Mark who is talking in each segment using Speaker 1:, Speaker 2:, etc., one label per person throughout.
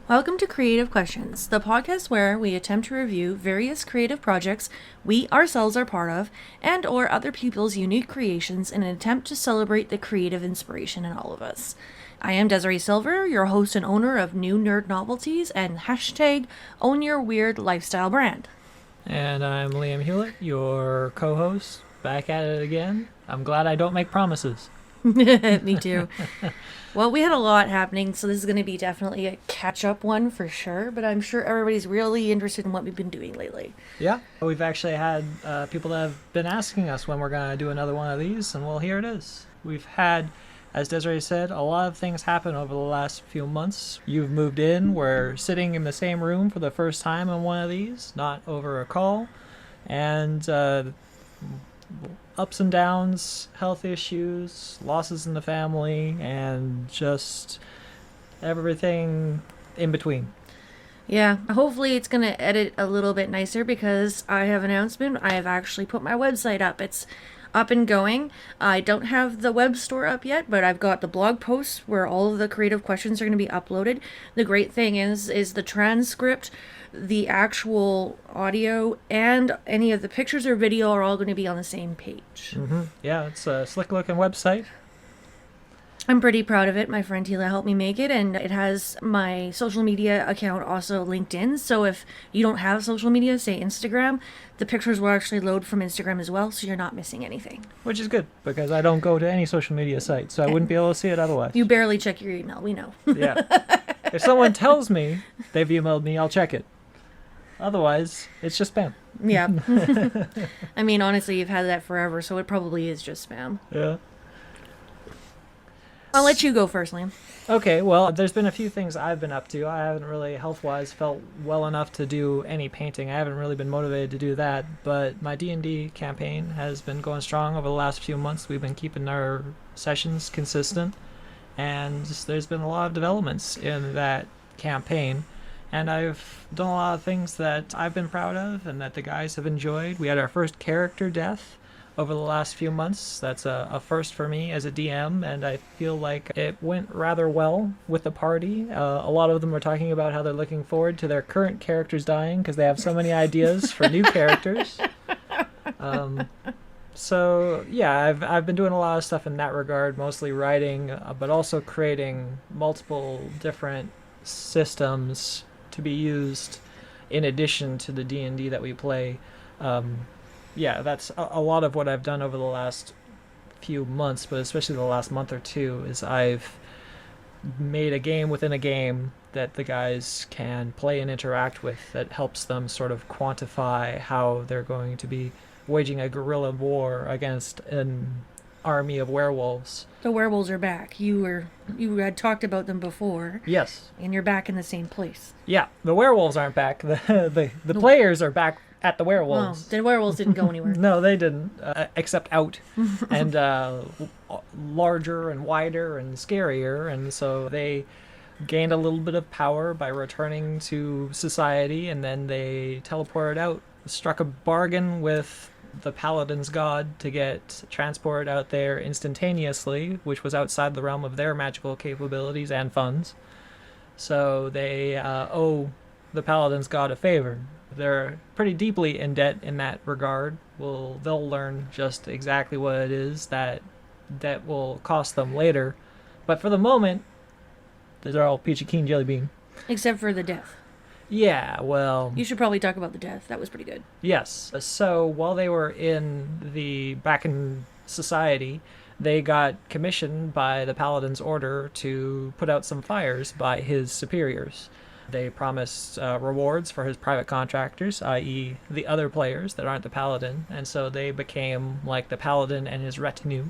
Speaker 1: Welcome to Creative Questions, the podcast where we attempt to review various creative projects we ourselves are part of and or other people's unique creations in an attempt to celebrate the creative inspiration in all of us. I am Desiree Silver, your host and owner of New Nerd Novelties and hashtag Own Your Weird Lifestyle Brand.
Speaker 2: And I'm Liam Hewlett, your co-host, back at it again. I'm glad I don't make promises.
Speaker 1: Me too. Well, we had a lot happening, so this is going to be definitely a catch-up one for sure, but I'm sure everybody's really interested in what we've been doing lately.
Speaker 2: Yeah, we've actually had people that have been asking us when we're going to do another one of these, and well, here it is. We've had, as Desiree said, a lot of things happen over the last few months. You've moved in, we're sitting in the same room for the first time on one of these, not over a call, and ups and downs, health issues, losses in the family, and just everything in between.
Speaker 1: Yeah, hopefully it's going to edit a little bit nicer because I have an announcement. I have actually put my website up. It's up and going. I don't have the web store up yet, but I've got the blog posts where all of the creative questions are going to be uploaded. The great thing is the transcript, the actual audio, and any of the pictures or video are all going to be on the same page.
Speaker 2: Mm-hmm. Yeah, it's a slick looking website.
Speaker 1: I'm pretty proud of it. My friend Tila helped me make it, and it has my social media account also linked in. So if you don't have social media, say Instagram, the pictures will actually load from Instagram as well, so you're not missing anything.
Speaker 2: Which is good, because I don't go to any social media site, so I wouldn't be able to see it otherwise.
Speaker 1: You barely check your email, we know.
Speaker 2: Yeah. If someone tells me they've emailed me, I'll check it. Otherwise, it's just spam.
Speaker 1: Yeah. I mean, honestly, you've had that forever, so it probably is just spam.
Speaker 2: Yeah.
Speaker 1: I'll let you go first, Liam.
Speaker 2: Okay, well, there's been a few things I've been up to. I haven't really, health-wise, felt well enough to do any painting. I haven't really been motivated to do that, but my D&D campaign has been going strong over the last few months. We've been keeping our sessions consistent, and there's been a lot of developments in that campaign, and I've done a lot of things that I've been proud of and that the guys have enjoyed. We had our first character death over the last few months. That's a first for me as a DM, and I feel like it went rather well with the party. A lot of them were talking about how they're looking forward to their current characters dying because they have so many ideas for new characters. So yeah, I've been doing a lot of stuff in that regard, mostly writing, but also creating multiple different systems to be used in addition to the D&D that we play. Yeah, that's a lot of what I've done over the last few months, but especially the last month or two, is I've made a game within a game that the guys can play and interact with that helps them sort of quantify how they're going to be waging a guerrilla war against an army of werewolves.
Speaker 1: The werewolves are back. You had talked about them before.
Speaker 2: Yes.
Speaker 1: And you're back in the same place.
Speaker 2: Yeah, the werewolves aren't back. The players are back at the werewolves.
Speaker 1: Oh, the werewolves didn't go anywhere.
Speaker 2: No, they didn't, except out, and larger and wider and scarier, and so they gained a little bit of power by returning to society, and then they teleported out, struck a bargain with the Paladin's god to get transported out there instantaneously, which was outside the realm of their magical capabilities and funds. So they owe the Paladin's god a favor. They're pretty deeply in debt in that regard. They'll learn just exactly what it is that will cost them later. But for the moment, they're all peachy keen jelly bean.
Speaker 1: Except for the death.
Speaker 2: Yeah, well...
Speaker 1: You should probably talk about the death. That was pretty good.
Speaker 2: Yes. So while they were back in society, they got commissioned by the Paladin's order to put out some fires by his superiors. They promised rewards for his private contractors, i.e. the other players that aren't the Paladin, and so they became like the Paladin and his retinue,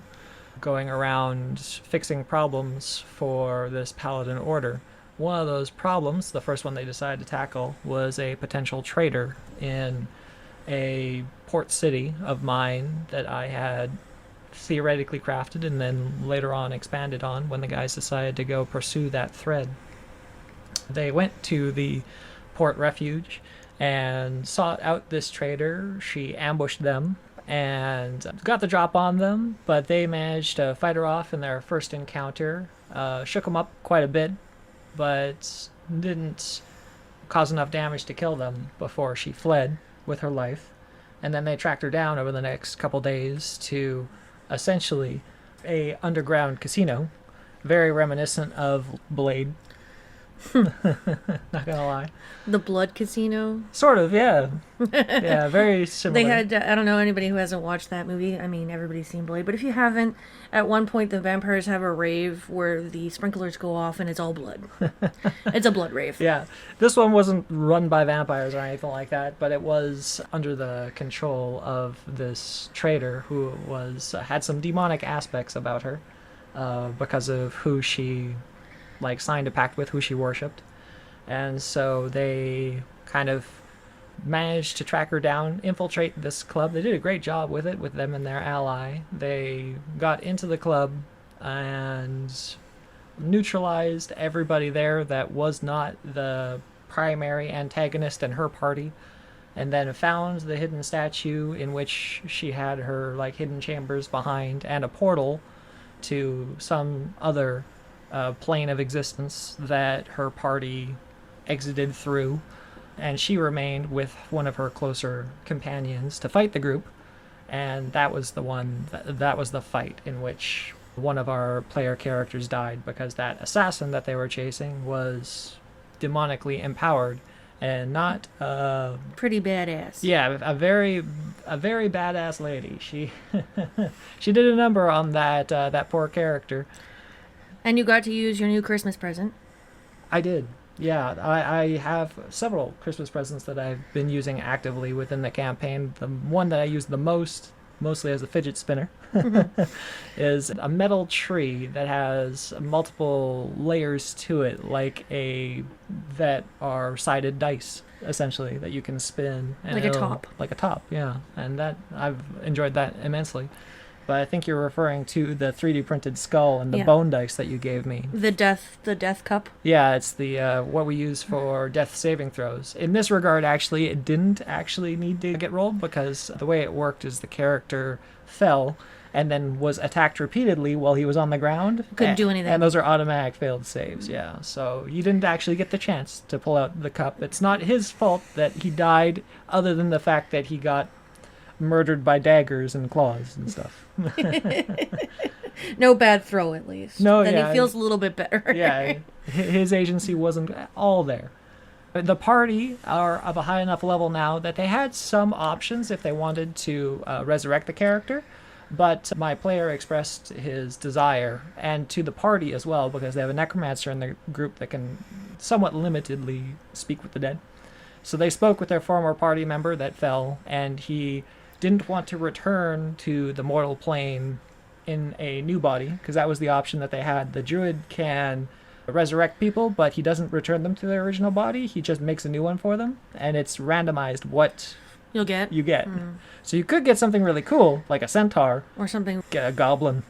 Speaker 2: going around fixing problems for this Paladin order. One of those problems, the first one they decided to tackle, was a potential traitor in a port city of mine that I had theoretically crafted and then later on expanded on when the guys decided to go pursue that thread. They went to the port refuge and sought out this traitor. She ambushed them and got the drop on them, but they managed to fight her off in their first encounter, shook them up quite a bit, but didn't cause enough damage to kill them before she fled with her life. And then they tracked her down over the next couple days to essentially a underground casino, very reminiscent of Blade. Not gonna lie.
Speaker 1: The Blood Casino.
Speaker 2: Sort of, yeah. Yeah, very similar.
Speaker 1: They had, I don't know anybody who hasn't watched that movie. I mean, everybody's seen Blade, but if you haven't, at one point the vampires have a rave where the sprinklers go off and it's all blood. It's a blood rave.
Speaker 2: Yeah, this one wasn't run by vampires or anything like that, but it was under the control of this trader who had some demonic aspects about her because of who she signed a pact with, who she worshipped. And so they kind of managed to track her down, infiltrate this club. They did a great job with it, with them and their ally. They got into the club and neutralized everybody there that was not the primary antagonist and her party, and then found the hidden statue in which she had her hidden chambers behind, and a portal to some other plane of existence that her party exited through, and she remained with one of her closer companions to fight the group. And that was the one that was the fight in which one of our player characters died, because that assassin that they were chasing was demonically empowered and not
Speaker 1: pretty badass.
Speaker 2: Yeah, a very badass lady. She she did a number on that poor character.
Speaker 1: And you got to use your new Christmas present.
Speaker 2: I did. Yeah, I have several Christmas presents that I've been using actively within the campaign. The one that I use the most, mostly as a fidget spinner, is a metal tree that has multiple layers to it, that are sided dice, essentially, that you can spin. And
Speaker 1: like a top.
Speaker 2: Like a top, yeah. And that I've enjoyed that immensely. But I think you're referring to the 3D printed skull and the bone dice that you gave me.
Speaker 1: The death cup.
Speaker 2: Yeah, it's the what we use for death saving throws. In this regard, actually, it didn't actually need to get rolled, because the way it worked is the character fell and then was attacked repeatedly while he was on the ground.
Speaker 1: Couldn't do anything.
Speaker 2: And those are automatic failed saves, yeah. So you didn't actually get the chance to pull out the cup. It's not his fault that he died, other than the fact that he got murdered by daggers and claws and stuff.
Speaker 1: No bad throw, at least.
Speaker 2: No,
Speaker 1: then
Speaker 2: yeah.
Speaker 1: he feels a little bit better.
Speaker 2: Yeah, his agency wasn't all there. The party are of a high enough level now that they had some options if they wanted to resurrect the character, but my player expressed his desire, and to the party as well, because they have a necromancer in the group that can somewhat limitedly speak with the dead. So they spoke with their former party member that fell, and he didn't want to return to the mortal plane in a new body, because that was the option that they had. The druid can resurrect people, but he doesn't return them to their original body. He just makes a new one for them, and it's randomized what
Speaker 1: you
Speaker 2: get.
Speaker 1: Mm.
Speaker 2: So you could get something really cool, like a centaur.
Speaker 1: Or something.
Speaker 2: Get a goblin.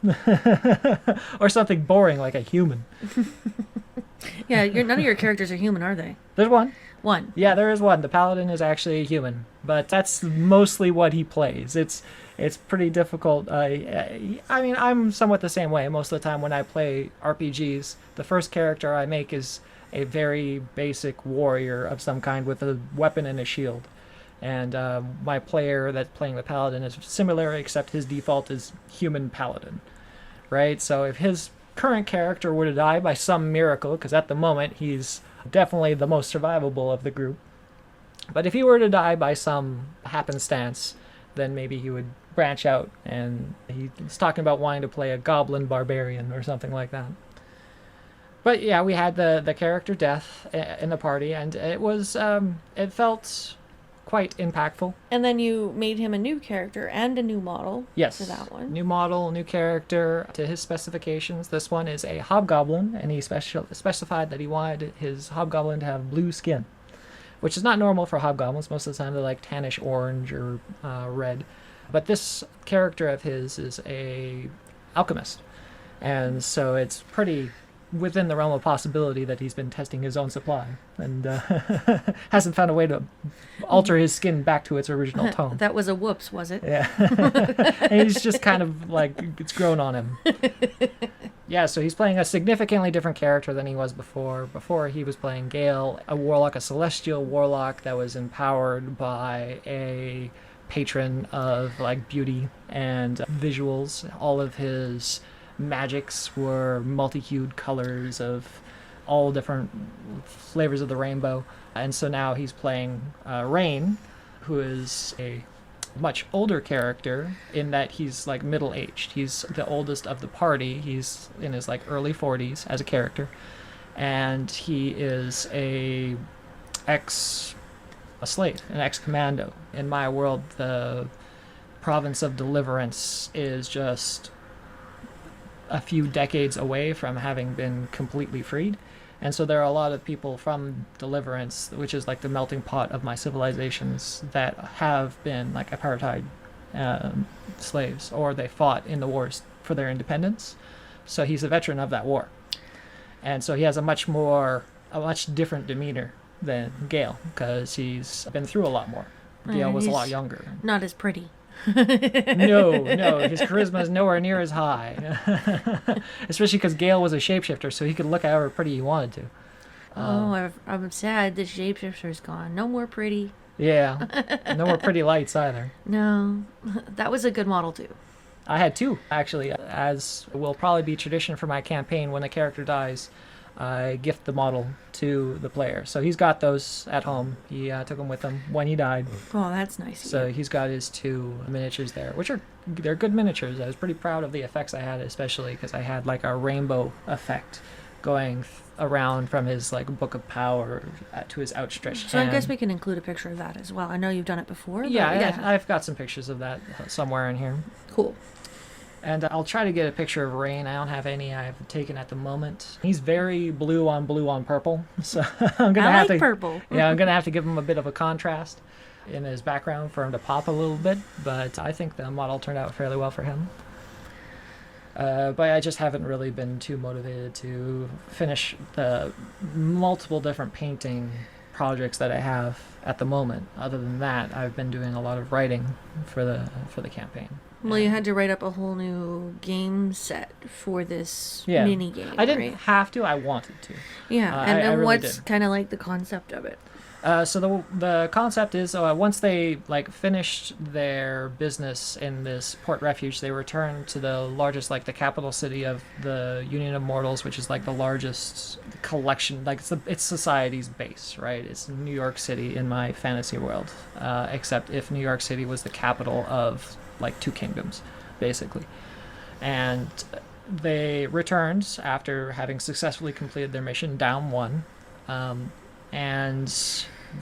Speaker 2: Or something boring, like a human.
Speaker 1: Yeah, none of your characters are human, are they?
Speaker 2: There's one.
Speaker 1: One.
Speaker 2: Yeah, there is one. The paladin is actually a human, but that's mostly what he plays. It's pretty difficult. I mean, I'm somewhat the same way. Most of the time when I play RPGs, the first character I make is a very basic warrior of some kind with a weapon and a shield. And my player that's playing the paladin is similar, except his default is human paladin, right? So if his current character were to die by some miracle, because at the moment he's definitely the most survivable of the group, but if he were to die by some happenstance, then maybe he would branch out, and he's talking about wanting to play a goblin barbarian or something like that. But yeah, we had the character death in the party, and it was it felt quite impactful.
Speaker 1: And then you made him a new character and a new model.
Speaker 2: Yes.
Speaker 1: For that one.
Speaker 2: New model, new character to his specifications. This one is a hobgoblin, and he specified that he wanted his hobgoblin to have blue skin, which is not normal for hobgoblins. Most of the time they're like tannish orange or red. But this character of his is a alchemist, and so it's pretty within the realm of possibility that he's been testing his own supply and hasn't found a way to alter his skin back to its original tone.
Speaker 1: That was a whoops, was it?
Speaker 2: Yeah. And he's just kind of like, it's grown on him. Yeah, so he's playing a significantly different character than he was before. Before, he was playing Gale, a warlock, a celestial warlock that was empowered by a patron of like beauty and visuals. All of his magics were multi-hued colors of all different flavors of the rainbow. And so now he's playing Rain, who is a much older character in that he's like middle aged. He's the oldest of the party. He's in his like early 40s as a character, and he is a slave, an ex commando. In my world, the province of Deliverance is just a few decades away from having been completely freed. And so there are a lot of people from Deliverance, which is like the melting pot of my civilizations, that have been like apartheid slaves, or they fought in the wars for their independence. So he's a veteran of that war. And so he has a much different demeanor than Gale, because he's been through a lot more. Gale was a lot younger.
Speaker 1: Not as pretty.
Speaker 2: No, his charisma is nowhere near as high. Especially because Gale was a shapeshifter, so he could look however pretty he wanted to.
Speaker 1: I'm sad the shapeshifter's gone. No more pretty.
Speaker 2: Yeah, no more pretty lights either.
Speaker 1: No, that was a good model too.
Speaker 2: I had two, actually, as will probably be tradition for my campaign. When a character dies, I gift the model to the player. So he's got those at home. He took them with him when he died.
Speaker 1: Oh, that's nice.
Speaker 2: So he's got his two miniatures there, they're good miniatures. I was pretty proud of the effects I had, especially because I had like a rainbow effect going around from his like book of power to his outstretched
Speaker 1: hand.
Speaker 2: I
Speaker 1: guess we can include a picture of that as well. I know you've done it before.
Speaker 2: Yeah, I've got some pictures of that somewhere in here.
Speaker 1: Cool.
Speaker 2: And I'll try to get a picture of Rain. I don't have any I've taken at the moment. He's very blue on purple, so I'm gonna have to
Speaker 1: purple.
Speaker 2: Yeah, I'm gonna have to give him a bit of a contrast in his background for him to pop a little bit. But I think the model turned out fairly well for him. But I just haven't really been too motivated to finish the multiple different painting projects that I have at the moment. Other than that, I've been doing a lot of writing for the campaign.
Speaker 1: Well, you had to write up a whole new game set for this mini game.
Speaker 2: I didn't have to. I wanted to.
Speaker 1: Yeah, and what's kind of like the concept of it?
Speaker 2: So the concept is once they like finished their business in this port refuge, they returned to the largest, like the capital city of the Union of Mortals, which is like the largest collection. Like it's society's base, right? It's New York City in my fantasy world, except if New York City was the capital of like two kingdoms, basically. And they returned after having successfully completed their mission, down one. And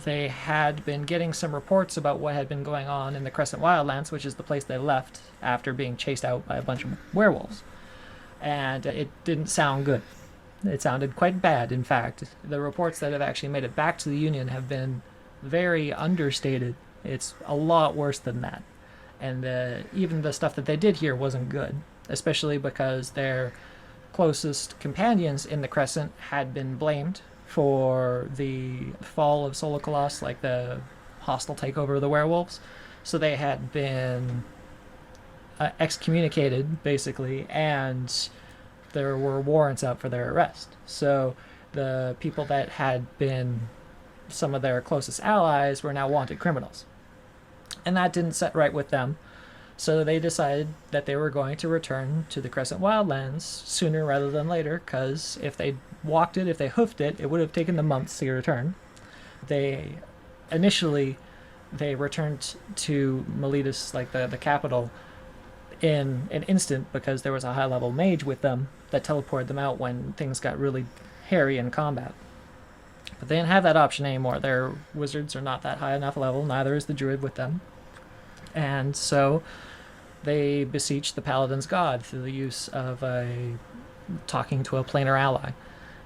Speaker 2: they had been getting some reports about what had been going on in the Crescent Wildlands, which is the place they left after being chased out by a bunch of werewolves. And it didn't sound good. It sounded quite bad, in fact. The reports that have actually made it back to the Union have been very understated. It's a lot worse than that. And even the stuff that they did here wasn't good, especially because their closest companions in the Crescent had been blamed for the fall of Solocalos, like the hostile takeover of the werewolves. So they had been excommunicated, basically, and there were warrants out for their arrest. So the people that had been some of their closest allies were now wanted criminals. And that didn't set right with them. So they decided that they were going to return to the Crescent Wildlands sooner rather than later, because if they walked it, if they hoofed it, it would have taken them months to return. They returned to Miletus, like the capital, in an instant, because there was a high-level mage with them that teleported them out when things got really hairy in combat. But they didn't have that option anymore. Their wizards are not that high enough level, neither is the druid with them. And so they beseeched the paladin's god through the use of talking to a planar ally,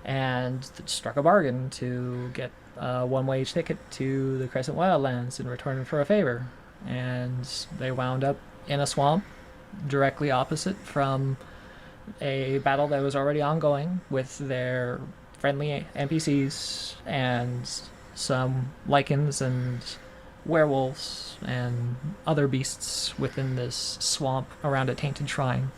Speaker 2: and struck a bargain to get a one-way ticket to the Crescent Wildlands in return for a favor. And they wound up in a swamp directly opposite from a battle that was already ongoing with their friendly NPCs and some lichens and werewolves and other beasts within this swamp around a tainted shrine.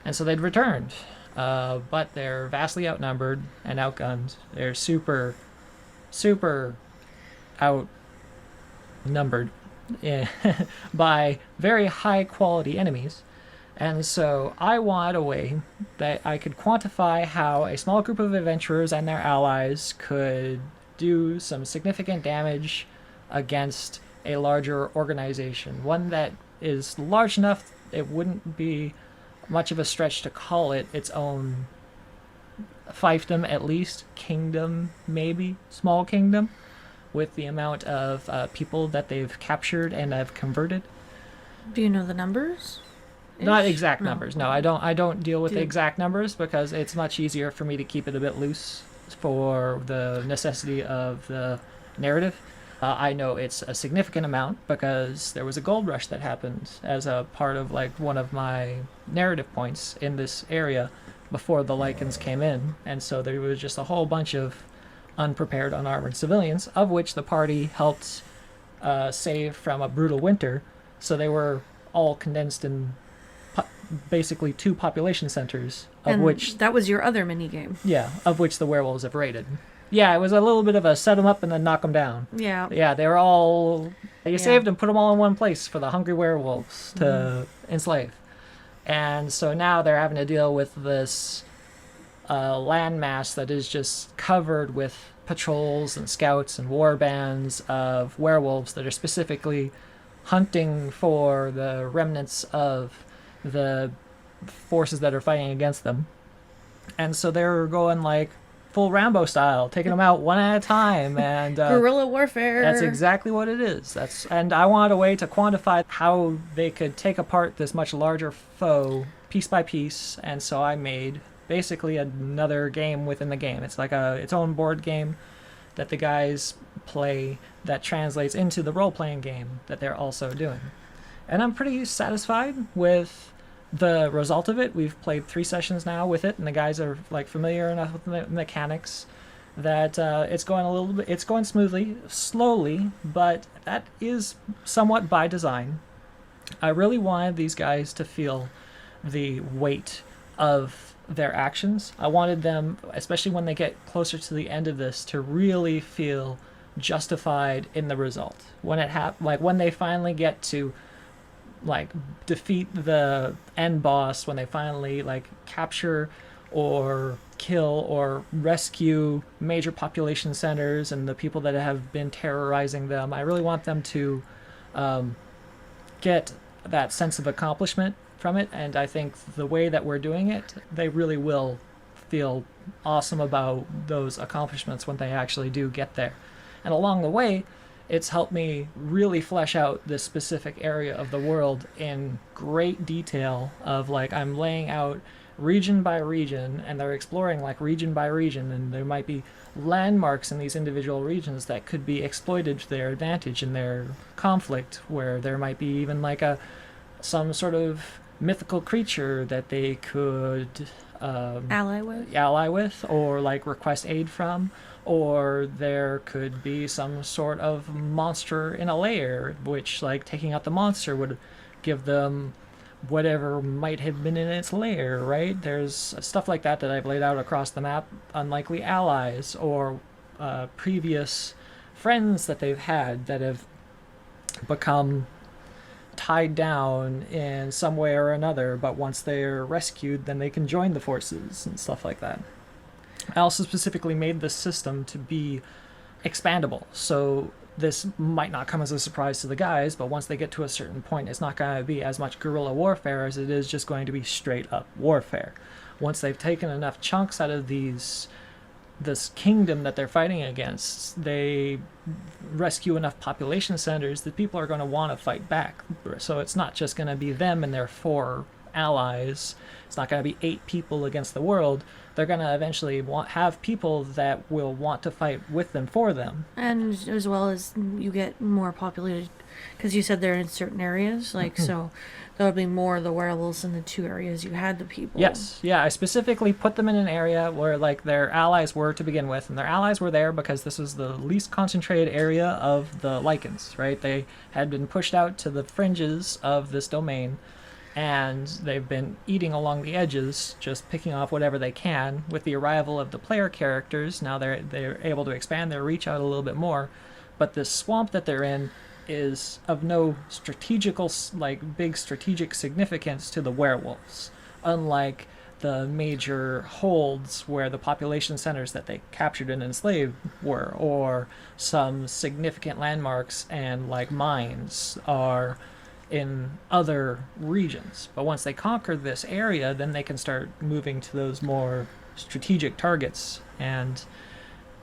Speaker 2: And so they'd returned but they're vastly outnumbered and outgunned. They're super, super outnumbered by very high quality enemies. And so I wanted a way that I could quantify how a small group of adventurers and their allies could do some significant damage against a larger organization. One that is large enough it wouldn't be much of a stretch to call it its own fiefdom, at least kingdom, maybe small kingdom, with the amount of people that they've captured and have converted.
Speaker 1: Do you know the numbers?
Speaker 2: Not exact numbers. No, I don't deal with
Speaker 1: Do-
Speaker 2: exact numbers because it's much easier for me to keep it a bit loose for the necessity of the narrative. I know it's a significant amount because there was a gold rush that happened as a part of like one of my narrative points in this area before the Lycans came in, and so there was just a whole bunch of unprepared, unarmored civilians, of which the party helped save from a brutal winter. So they were all condensed in basically 2 population centers, of
Speaker 1: And
Speaker 2: which
Speaker 1: that was your other mini game.
Speaker 2: of which the werewolves have raided. Yeah, it was a little bit of a set them up and then knock them down.
Speaker 1: Yeah.
Speaker 2: Yeah, they were all... You saved them, put them all in one place for the hungry werewolves to enslave. And so now they're having to deal with this landmass that is just covered with patrols and scouts and war bands of werewolves that are specifically hunting for the remnants of the forces that are fighting against them. And so they're going like full Rambo style, taking them out one at a time, and
Speaker 1: Guerrilla warfare.
Speaker 2: that's exactly what it is. And I wanted a way to quantify how they could take apart this much larger foe piece by piece, and so I made basically another game within the game. It's like its own board game that the guys play that translates into the role-playing game that they're also doing. And I'm pretty satisfied with the result of it. We've played 3 sessions now with it, and the guys are like familiar enough with the mechanics that it's going smoothly, slowly, but that is somewhat by design. I really wanted these guys to feel the weight of their actions. I wanted them, especially when they get closer to the end of this, to really feel justified in the result. When when they finally get to like defeat the end boss, when they finally like capture or kill or rescue major population centers and the people that have been terrorizing them, I really want them to get that sense of accomplishment from it. And I think the way that we're doing it, they really will feel awesome about those accomplishments when they actually do get there. And along the way, it's helped me really flesh out this specific area of the world in great detail of like I'm laying out region by region, and they're exploring like region by region, and there might be landmarks in these individual regions that could be exploited to their advantage in their conflict, where there might be even like some sort of mythical creature that they could ally with or like request aid from, or there could be some sort of monster in a lair, which like taking out the monster would give them whatever might have been in its lair, right? There's stuff like that I've laid out across the map, unlikely allies or previous friends that they've had that have become tied down in some way or another, but once they're rescued, then they can join the forces and stuff like that. I also specifically made this system to be expandable, so this might not come as a surprise to the guys, but once they get to a certain point, it's not going to be as much guerrilla warfare as it is just going to be straight up warfare. Once they've taken enough chunks out of this kingdom that they're fighting against, they rescue enough population centers that people are going to want to fight back. So it's not just going to be them and their 4 allies. It's not going to be 8 people against the world. They're going to eventually have people that will want to fight with them for them.
Speaker 1: And as well as you get more populated, because you said they're in certain areas, like, so there would be more of the werewolves in the 2 areas you had the people.
Speaker 2: Yes, yeah, I specifically put them in an area where like their allies were to begin with, and their allies were there because this was the least concentrated area of the Lycans, right? They had been pushed out to the fringes of this domain, and they've been eating along the edges, just picking off whatever they can. With the arrival of the player characters, now they're able to expand their reach out a little bit more. But this swamp that they're in is of no strategical, like big strategic significance to the werewolves, unlike the major holds where the population centers that they captured and enslaved were, or some significant landmarks and like mines are in other regions. But once they conquer this area, then they can start moving to those more strategic targets, and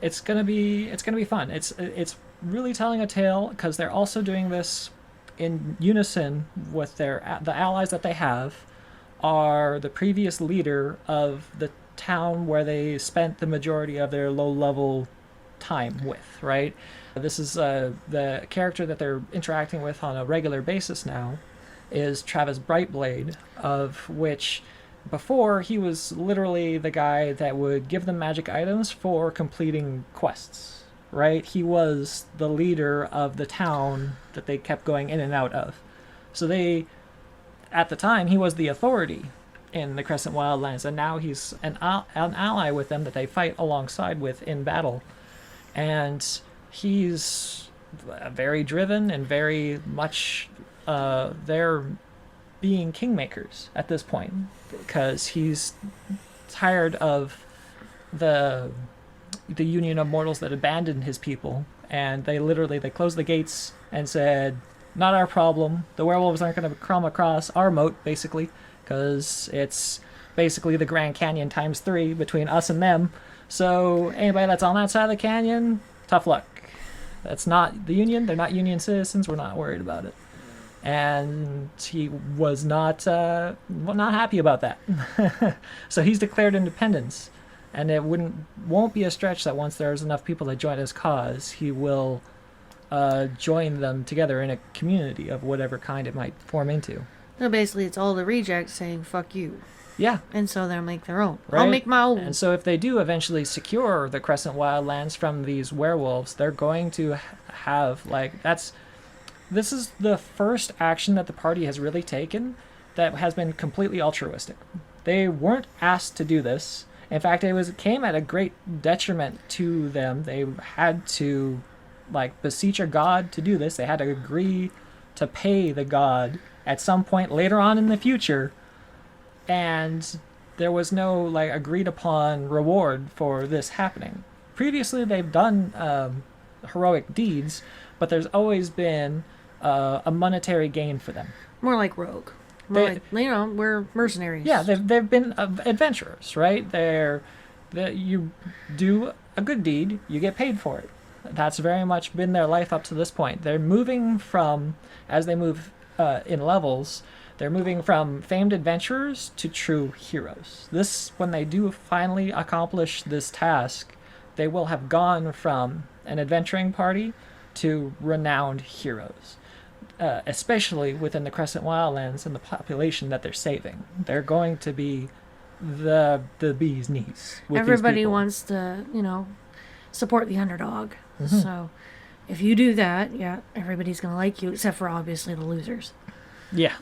Speaker 2: it's gonna be fun. It's really telling a tale because they're also doing this in unison with the allies that they have are the previous leader of the town where they spent the majority of their low-level time with, right? This is the character that they're interacting with on a regular basis now is Travis Brightblade, of which before he was literally the guy that would give them magic items for completing quests, right? He was the leader of the town that they kept going in and out of. So at the time, he was the authority in the Crescent Wildlands, and now he's an ally with them that they fight alongside with in battle. And he's very driven and very much they're being kingmakers at this point because he's tired of the Union of Mortals that abandoned his people, and they closed the gates and said, not our problem. The werewolves aren't going to come across our moat, basically, because it's basically the Grand Canyon times 3 between us and them. So anybody that's on that side of the canyon, tough luck. That's not the Union. They're not Union citizens. We're not worried about it. And he was not happy about that. So he's declared independence, and it won't be a stretch that once there's enough people that join his cause, he will join them together in a community of whatever kind it might form into.
Speaker 1: So basically, it's all the rejects saying "fuck you."
Speaker 2: Yeah.
Speaker 1: And so they'll make their own.
Speaker 2: Right?
Speaker 1: I'll make my own.
Speaker 2: And so if they do eventually secure the Crescent Wildlands from these werewolves, they're going to have this is the first action that the party has really taken that has been completely altruistic. They weren't asked to do this. In fact, it came at a great detriment to them. They had to beseech a god to do this. They had to agree to pay the god at some point later on in the future, and there was no agreed upon reward for this happening. Previously, they've done heroic deeds, but there's always been a monetary gain for them.
Speaker 1: More like rogue. We're mercenaries.
Speaker 2: Yeah, they've been adventurers, right? You do a good deed, you get paid for it. That's very much been their life up to this point. They're moving from, as they move in levels, they're moving from famed adventurers to true heroes. When they do finally accomplish this task, they will have gone from an adventuring party to renowned heroes. Especially within the Crescent Wildlands and the population that they're saving. They're going to be the bee's knees.
Speaker 1: Everybody wants to, support the underdog. Mm-hmm. So if you do that, yeah, everybody's going to like you, except for obviously the losers.
Speaker 2: Yeah.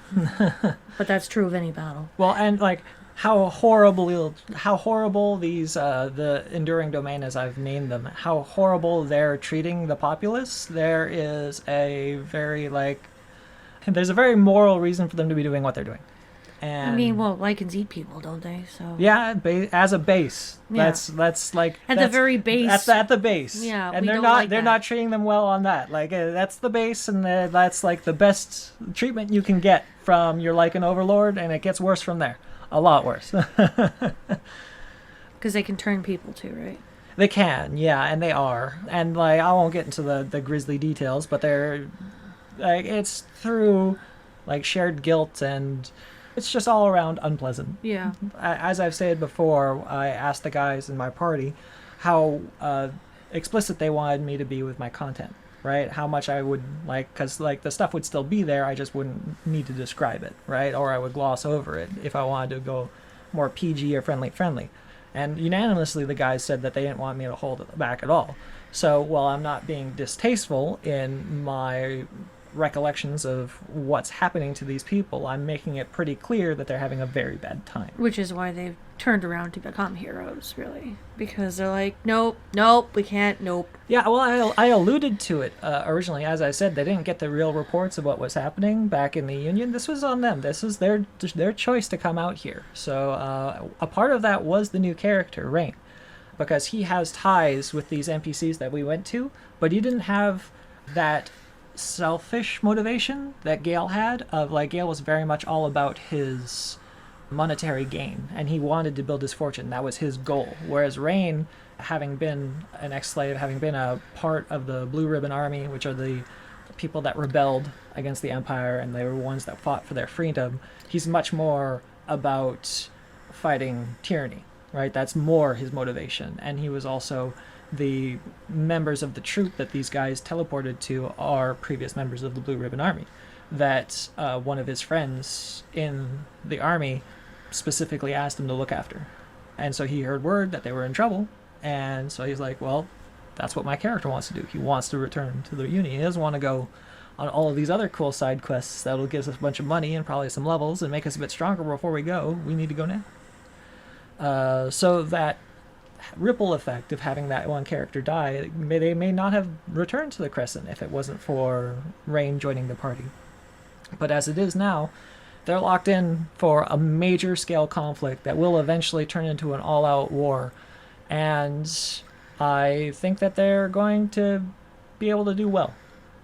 Speaker 1: But that's true of any battle.
Speaker 2: Well, and how horrible these the enduring domain, as I've named them, how horrible they're treating the populace. There is a very there's a very moral reason for them to be doing what they're doing. And
Speaker 1: lichens eat people, don't they? So
Speaker 2: yeah, as a base, yeah. That's
Speaker 1: the very base.
Speaker 2: At the base,
Speaker 1: yeah,
Speaker 2: and they're not treating them well on that. That's the base, and that's the best treatment you can get from your lichen overlord, and it gets worse from there. A lot worse.
Speaker 1: Because they can turn people too, right?
Speaker 2: They can, yeah, and they are. And I won't get into the grisly details, but they're it's through shared guilt, and it's just all around unpleasant.
Speaker 1: Yeah.
Speaker 2: As I've said before, I asked the guys in my party how explicit they wanted me to be with my content. Right, how much I would because the stuff would still be there, I just wouldn't need to describe it, right? Or I would gloss over it if I wanted to go more PG or friendly. And unanimously, the guys said that they didn't want me to hold it back at all. So while I'm not being distasteful in my recollections of what's happening to these people, I'm making it pretty clear that they're having a very bad time.
Speaker 1: Which is why they've turned around to become heroes, really. Because they're like, nope, we can't, nope.
Speaker 2: Yeah, well, I alluded to it originally. As I said, they didn't get the real reports of what was happening back in the Union. This was on them. This was their choice to come out here. So a part of that was the new character, Rain. Because he has ties with these NPCs that we went to, but he didn't have that selfish motivation that Gale had. Gale was very much all about his monetary gain, and he wanted to build his fortune. That was his goal. Whereas Rain, having been an ex-slave, having been a part of the Blue Ribbon Army, which are the people that rebelled against the Empire, and they were ones that fought for their freedom, he's much more about fighting tyranny, right? That's more his motivation. And he was also the members of the troop that these guys teleported to are previous members of the Blue Ribbon Army that one of his friends in the army specifically asked him to look after. And so he heard word that they were in trouble, and so he's like, well, that's what my character wants to do. He wants to return to the Union. He doesn't want to go on all of these other cool side quests that'll give us a bunch of money and probably some levels and make us a bit stronger before we go. We need to go now. So that ripple effect of having that one character die, they may not have returned to the Crescent if it wasn't for Rain joining the party. But as it is now, they're locked in for a major scale conflict that will eventually turn into an all-out war, and I think that they're going to be able to do well.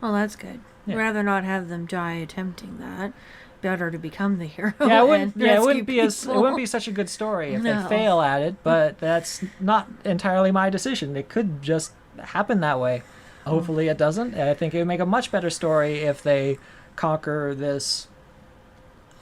Speaker 1: Well, that's good.
Speaker 2: Yeah.
Speaker 1: Rather not have them die attempting that. Better to become the hero.
Speaker 2: Yeah, it wouldn't
Speaker 1: people.
Speaker 2: be such a good story if
Speaker 1: No.
Speaker 2: they fail at it, but that's not entirely my decision. It could just happen that way. Hopefully it doesn't. I think it would make a much better story if they conquer this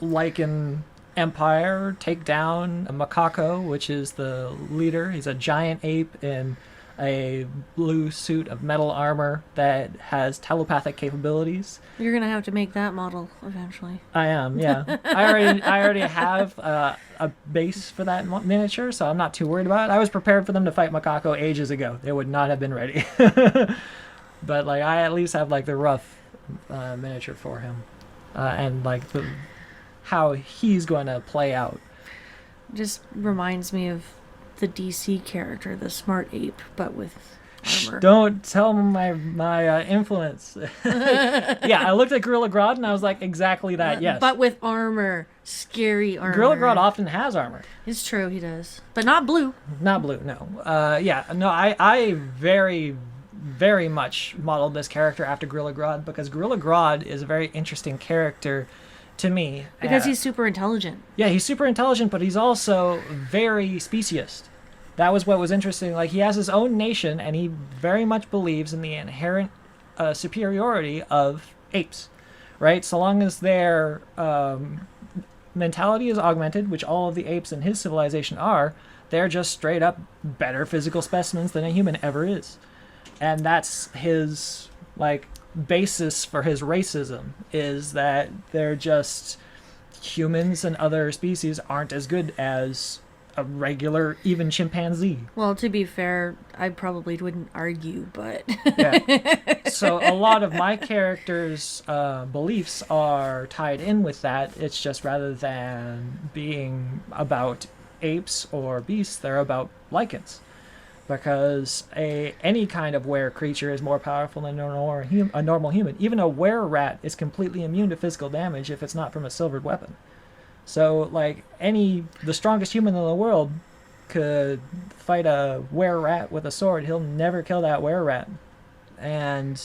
Speaker 2: lichen empire, take down a macaco, which is the leader. He's a giant ape in a blue suit of metal armor that has telepathic capabilities.
Speaker 1: You're gonna have to make that model eventually.
Speaker 2: I am, yeah. I already have a base for that miniature, so I'm not too worried about it. I was prepared for them to fight macaco ages ago. They would not have been ready. But I at least have the rough miniature for him, and how he's going to play out.
Speaker 1: Just reminds me of the DC character, the smart ape, but with armor.
Speaker 2: Don't tell my influence. Yeah, I looked at Gorilla Grodd and I was like, exactly that, yes.
Speaker 1: But with armor. Scary armor.
Speaker 2: Gorilla Grodd often has armor.
Speaker 1: It's true, he does. But not blue.
Speaker 2: Not blue, no. I very, very much modeled this character after Gorilla Grodd because Gorilla Grodd is a very interesting character to me.
Speaker 1: Because he's super intelligent.
Speaker 2: Yeah, he's super intelligent, but he's also very speciest. That was what was interesting. He has his own nation, and he very much believes in the inherent superiority of apes, right? So long as their mentality is augmented, which all of the apes in his civilization are, they're just straight up better physical specimens than a human ever is. And that's his, basis for his racism, is that they're just humans and other species aren't as good as a regular, even chimpanzee.
Speaker 1: Well, to be fair, I probably wouldn't argue, but...
Speaker 2: Yeah. So a lot of my characters' beliefs are tied in with that. It's just rather than being about apes or beasts, they're about lichens. Because any kind of were creature is more powerful than a normal human. Even a were rat is completely immune to physical damage if it's not from a silvered weapon. So, the strongest human in the world could fight a were rat with a sword. He'll never kill that were rat. And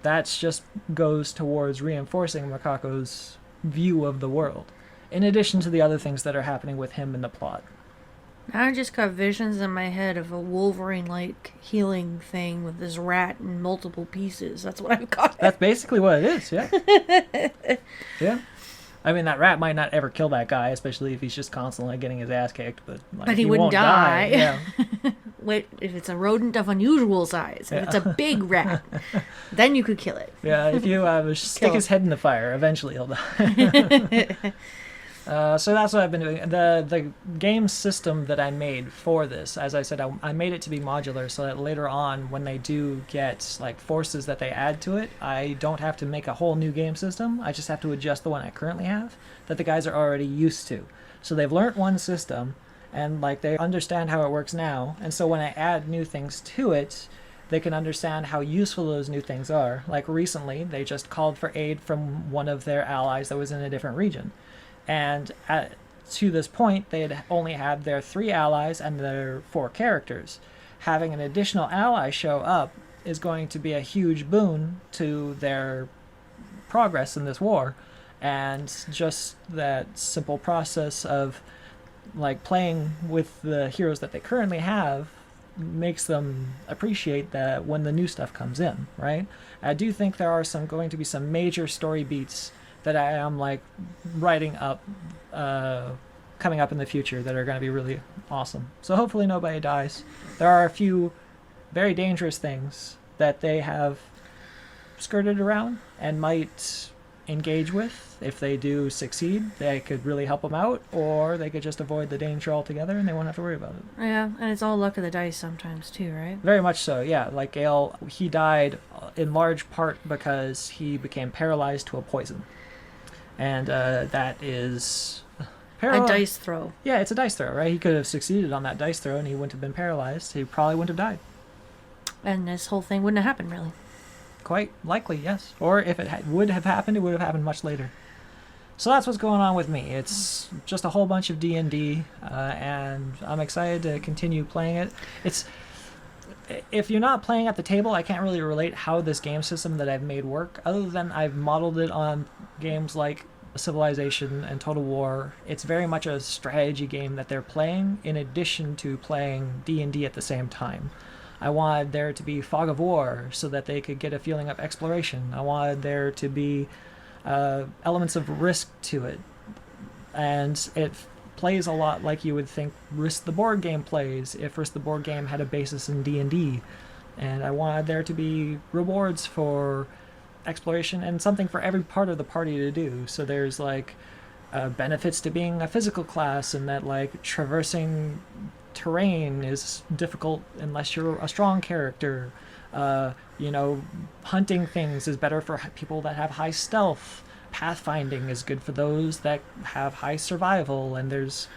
Speaker 2: that just goes towards reinforcing Makako's view of the world, in addition to the other things that are happening with him in the plot.
Speaker 1: I just got visions in my head of a Wolverine-like healing thing with this rat in multiple pieces. That's what I've got.
Speaker 2: That's basically what it is, yeah. Yeah. I mean, that rat might not ever kill that guy, especially if he's just constantly getting his ass kicked. But
Speaker 1: he wouldn't
Speaker 2: won't
Speaker 1: die.
Speaker 2: Yeah.
Speaker 1: Wait, if it's a rodent of unusual size, if it's a big rat, then you could kill it.
Speaker 2: Yeah, if you stick his head in the fire, eventually he'll die. So that's what I've been doing. The game system that I made for this, as I said, I made it to be modular so that later on, when they do get like forces that they add to it, I don't have to make a whole new game system. I just have to adjust the one I currently have that the guys are already used to. So they've learnt one system, and like they understand how it works now. And so when I add new things to it, they can understand how useful those new things are. Like recently, they just called for aid from one of their allies that was in a different region. And to this point, they had only had their 3 allies and their 4 characters. Having an additional ally show up is going to be a huge boon to their progress in this war. And just that simple process of like playing with the heroes that they currently have makes them appreciate that when the new stuff comes in, right? I do think there are going to be some major story beats that I am like writing up coming up in the future that are going to be really awesome. So hopefully nobody dies. There are a few very dangerous things that they have skirted around and might engage with. If they do succeed, they could really help them out, or they could just avoid the danger altogether and they won't have to worry about it.
Speaker 1: Yeah, and it's all luck of the dice sometimes too, right?
Speaker 2: Very much so, yeah. Like Gale, he died in large part because he became paralyzed to a poison. And that is...
Speaker 1: A dice throw.
Speaker 2: Yeah, it's a dice throw, right? He could have succeeded on that dice throw and he wouldn't have been paralyzed. He probably wouldn't have died.
Speaker 1: And this whole thing wouldn't have happened, really.
Speaker 2: Quite likely, yes. Or if it would have happened, it would have happened much later. So that's what's going on with me. It's just a whole bunch of D&D, and I'm excited to continue playing it. If you're not playing at the table, I can't really relate how this game system that I've made work, other than I've modeled it on games like Civilization and Total War. It's very much a strategy game that they're playing in addition to playing D&D at the same time. I wanted there to be fog of war so that they could get a feeling of exploration. I wanted there to be elements of risk to it. And it plays a lot like you would think Risk the Board Game plays if Risk the Board Game had a basis in D&D. And I wanted there to be rewards for exploration and something for every part of the party to do. So there's like benefits to being a physical class, and that like traversing terrain is difficult unless you're a strong character. Hunting things is better for people that have high stealth. Pathfinding is good for those that have high survival, and there's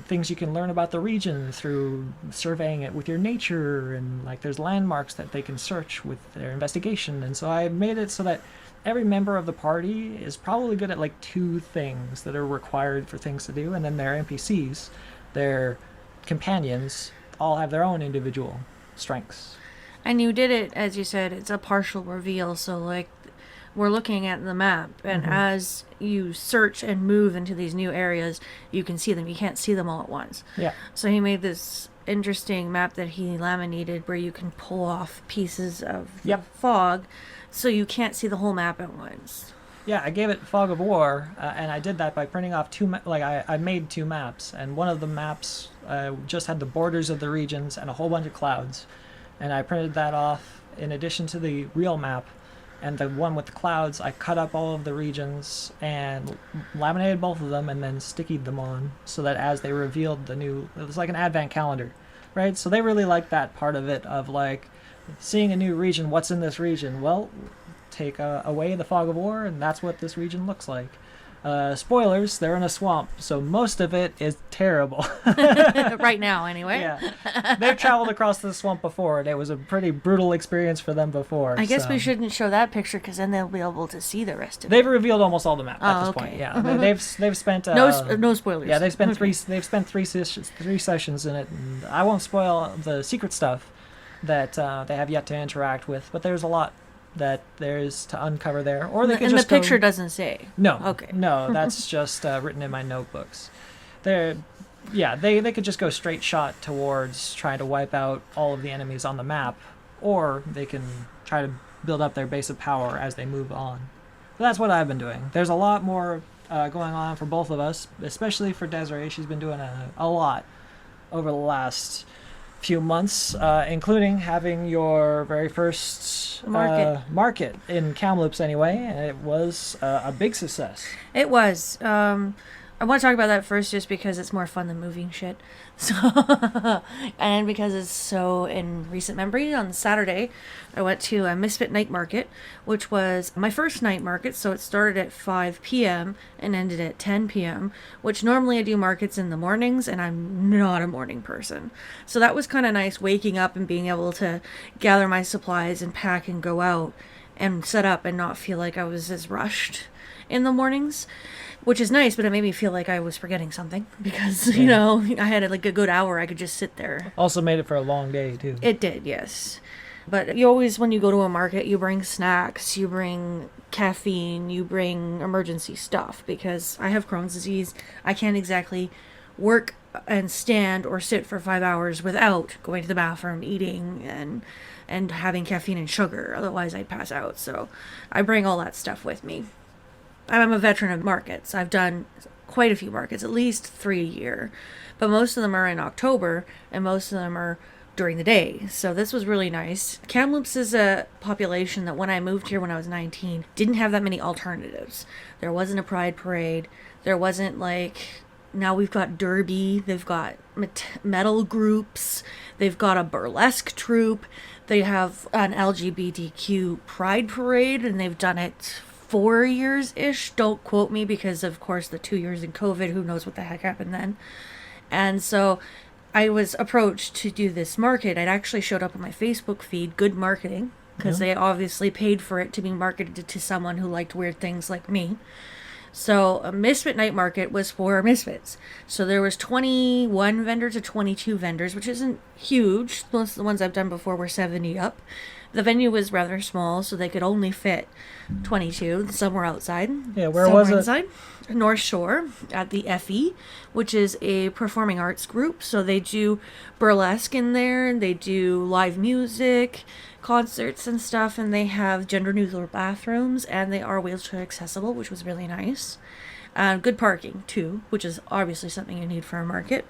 Speaker 2: things you can learn about the region through surveying it with your nature, and like there's landmarks that they can search with their investigation. And so I made it so that every member of the party is probably good at like 2 things that are required for things to do, and then their NPCs, their companions, all have their own individual strengths.
Speaker 1: And you did it, as you said, it's a partial reveal, so like we're looking at the map, and as you search and move into these new areas, you can see them. You can't see them all at once.
Speaker 2: Yeah.
Speaker 1: So he made this interesting map that he laminated where you can pull off pieces of fog, so you can't see the whole map at once.
Speaker 2: Yeah, I gave it Fog of War, and I did that by printing off 2 I made 2 maps, and one of the maps just had the borders of the regions and a whole bunch of clouds. And I printed that off in addition to the real map. And the one with the clouds, I cut up all of the regions and laminated both of them and then stickied them on, so that as they revealed the new... It was like an advent calendar, right? So they really liked that part of it, of like seeing a new region. What's in this region? Well, take away the Fog of War, and that's what this region looks like. Spoilers, they're in a swamp, so most of it is terrible.
Speaker 1: Right now, anyway.
Speaker 2: Yeah. They've traveled across the swamp before, and it was a pretty brutal experience for them before.
Speaker 1: I guess we shouldn't show that picture, because then they'll be able to see the rest of it.
Speaker 2: They've revealed almost all the map at this point. Yeah, they've spent
Speaker 1: no spoilers.
Speaker 2: Yeah, they've spent three sessions in it, and I won't spoil the secret stuff that they have yet to interact with, but there's a lot that there's to uncover there. Or they could
Speaker 1: and
Speaker 2: just
Speaker 1: the picture doesn't say.
Speaker 2: No.
Speaker 1: Okay.
Speaker 2: No, that's just written in my notebooks. They could just go straight shot towards trying to wipe out all of the enemies on the map, or they can try to build up their base of power as they move on. But that's what I've been doing. There's a lot more going on for both of us, especially for Desiree. She's been doing a lot over the last few months, including having your very first market in Kamloops anyway, and it was a big success.
Speaker 1: It was. I want to talk about that first just because it's more fun than moving shit. So, and because it's so in recent memory, on Saturday, I went to a Misfit Night Market, which was my first night market. So it started at 5 p.m. and ended at 10 p.m., which normally I do markets in the mornings, and I'm not a morning person. So that was kind of nice, waking up and being able to gather my supplies and pack and go out and set up and not feel like I was as rushed in the mornings, which is nice, but it made me feel like I was forgetting something because, you know, I had like a good hour I could just sit there.
Speaker 2: Also made it for a long day, too.
Speaker 1: It did, yes. But you always, when you go to a market, you bring snacks, you bring caffeine, you bring emergency stuff, because I have Crohn's disease. I can't exactly work and stand or sit for 5 hours without going to the bathroom, eating, and having caffeine and sugar. Otherwise, I'd pass out. So I bring all that stuff with me. I'm a veteran of markets. I've done quite a few markets, at least 3 a year. But most of them are in October, and most of them are during the day. So this was really nice. Kamloops is a population that when I moved here when I was 19, didn't have that many alternatives. There wasn't a pride parade. There wasn't like... Now we've got Derby. They've got metal groups. They've got a burlesque troupe. They have an LGBTQ pride parade, and they've done it 4 years-ish. Don't quote me because, of course, the 2 years in COVID, who knows what the heck happened then. And so I was approached to do this market. It actually showed up on my Facebook feed, good marketing, because they obviously paid for it to be marketed to someone who liked weird things like me. So a Misfit Night Market was for Misfits. So there was 21 vendors to 22 vendors, which isn't huge. Most of the ones I've done before were 70 up. The venue was rather small, so they could only fit 22. Some were outside.
Speaker 2: Yeah, where was it?
Speaker 1: Inside. North Shore at the FE, which is a performing arts group. So they do burlesque in there, and they do live music, concerts and stuff, and they have gender-neutral bathrooms, and they are wheelchair accessible, which was really nice. Good parking, too, which is obviously something you need for a market.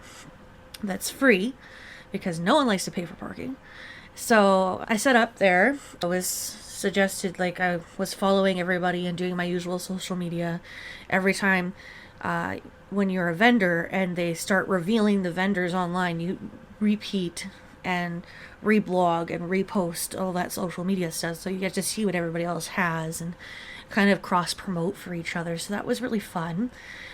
Speaker 1: That's free, because no one likes to pay for parking. So I set up there. I was suggested, like, I was following everybody and doing my usual social media. Every time when you're a vendor and they start revealing the vendors online, you repeat and reblog and repost all that social media stuff, so you get to see what everybody else has and kind of cross promote for each other. So that was really fun.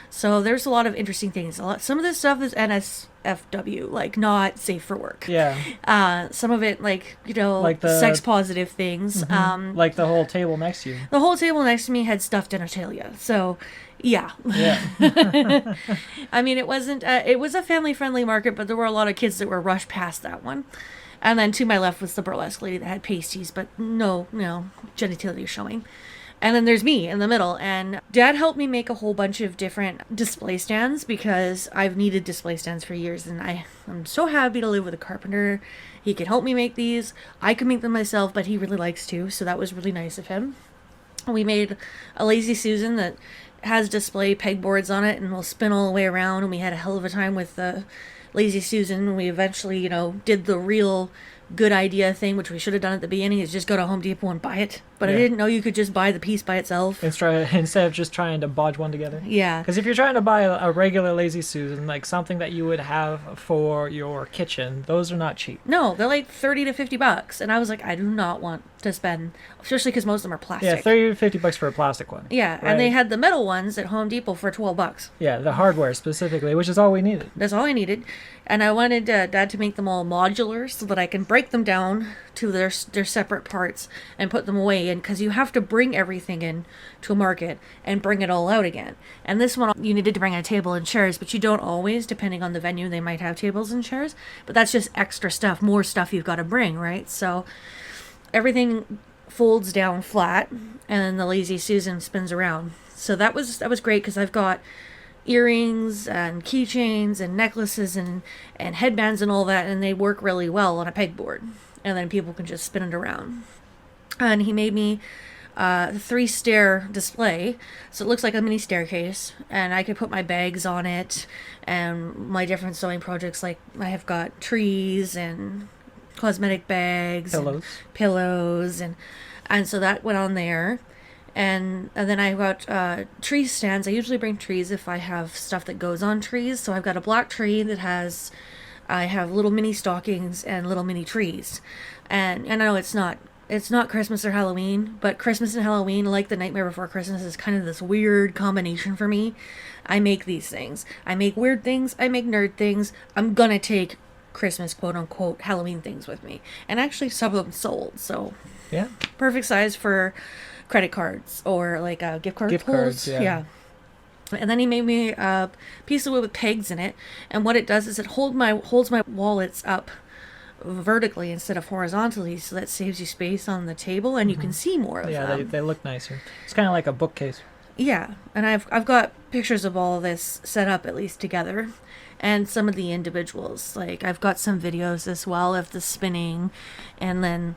Speaker 1: So there's a lot of interesting things. Some of this stuff is NSFW, like not safe for work.
Speaker 2: Yeah.
Speaker 1: Some of it, like, you know,
Speaker 2: like the
Speaker 1: sex positive things.
Speaker 2: Like the whole table next to you.
Speaker 1: The whole table next to me had stuffed genitalia. So yeah.
Speaker 2: Yeah.
Speaker 1: I mean, it wasn't. It was a family-friendly market, but there were a lot of kids that were rushed past that one. And then to my left was the burlesque lady that had pasties, but no genitalia showing. And then there's me in the middle, and Dad helped me make a whole bunch of different display stands because I've needed display stands for years, and I'm so happy to live with a carpenter. He could help me make these. I could make them myself, but he really likes to, so that was really nice of him. We made a Lazy Susan that has display pegboards on it and will spin all the way around, and we had a hell of a time with the Lazy Susan. We eventually, you know, did the real good idea thing, which we should have done at the beginning, is just go to Home Depot and buy it. But I didn't know you could just buy the piece by itself.
Speaker 2: Instead of just trying to bodge one together.
Speaker 1: Yeah.
Speaker 2: Because if you're trying to buy a regular Lazy Susan, like something that you would have for your kitchen, those are not cheap.
Speaker 1: No, they're like $30 to $50. And I was like, I do not want to spend, especially because most of them are plastic.
Speaker 2: Yeah, $30 to $50 for a plastic one.
Speaker 1: Yeah, right. And they had the metal ones at Home Depot for $12.
Speaker 2: Yeah, the hardware specifically, which is all we needed.
Speaker 1: That's all I needed. And I wanted Dad to make them all modular so that I can break them down to their separate parts and put them away. And because you have to bring everything in to a market and bring it all out again. And this one, you needed to bring a table and chairs, but you don't always. Depending on the venue, they might have tables and chairs. But that's just extra stuff, more stuff you've got to bring, right? So everything folds down flat, and then the Lazy Susan spins around. So that was great because I've got earrings and keychains and necklaces and headbands and all that, and they work really well on a pegboard, and then people can just spin it around. And he made me a 3-stair display, so it looks like a mini staircase, and I could put my bags on it and my different sewing projects. Like I have got trees and cosmetic bags, pillows and so that went on there. And then I got tree stands. I usually bring trees if I have stuff that goes on trees. So I've got a black tree that has, I have little mini stockings and little mini trees. And I know it's not Christmas or Halloween, but Christmas and Halloween, like the Nightmare Before Christmas, is kind of this weird combination for me. I make these things. I make weird things. I make nerd things. I'm gonna take Christmas, quote unquote, Halloween things with me. And actually, some of them sold. So,
Speaker 2: Yeah.
Speaker 1: perfect size for credit cards or like gift card
Speaker 2: Gift
Speaker 1: holders.
Speaker 2: cards, yeah.
Speaker 1: And then he made me a piece of wood with pegs in it. And what it does is it holds my wallets up vertically instead of horizontally, so that saves you space on the table and you can see more of
Speaker 2: Yeah,
Speaker 1: them.
Speaker 2: they look nicer. It's kind of like a bookcase.
Speaker 1: Yeah, and I've got pictures of all this set up at least together, and some of the individuals. Like I've got some videos as well of the spinning, and then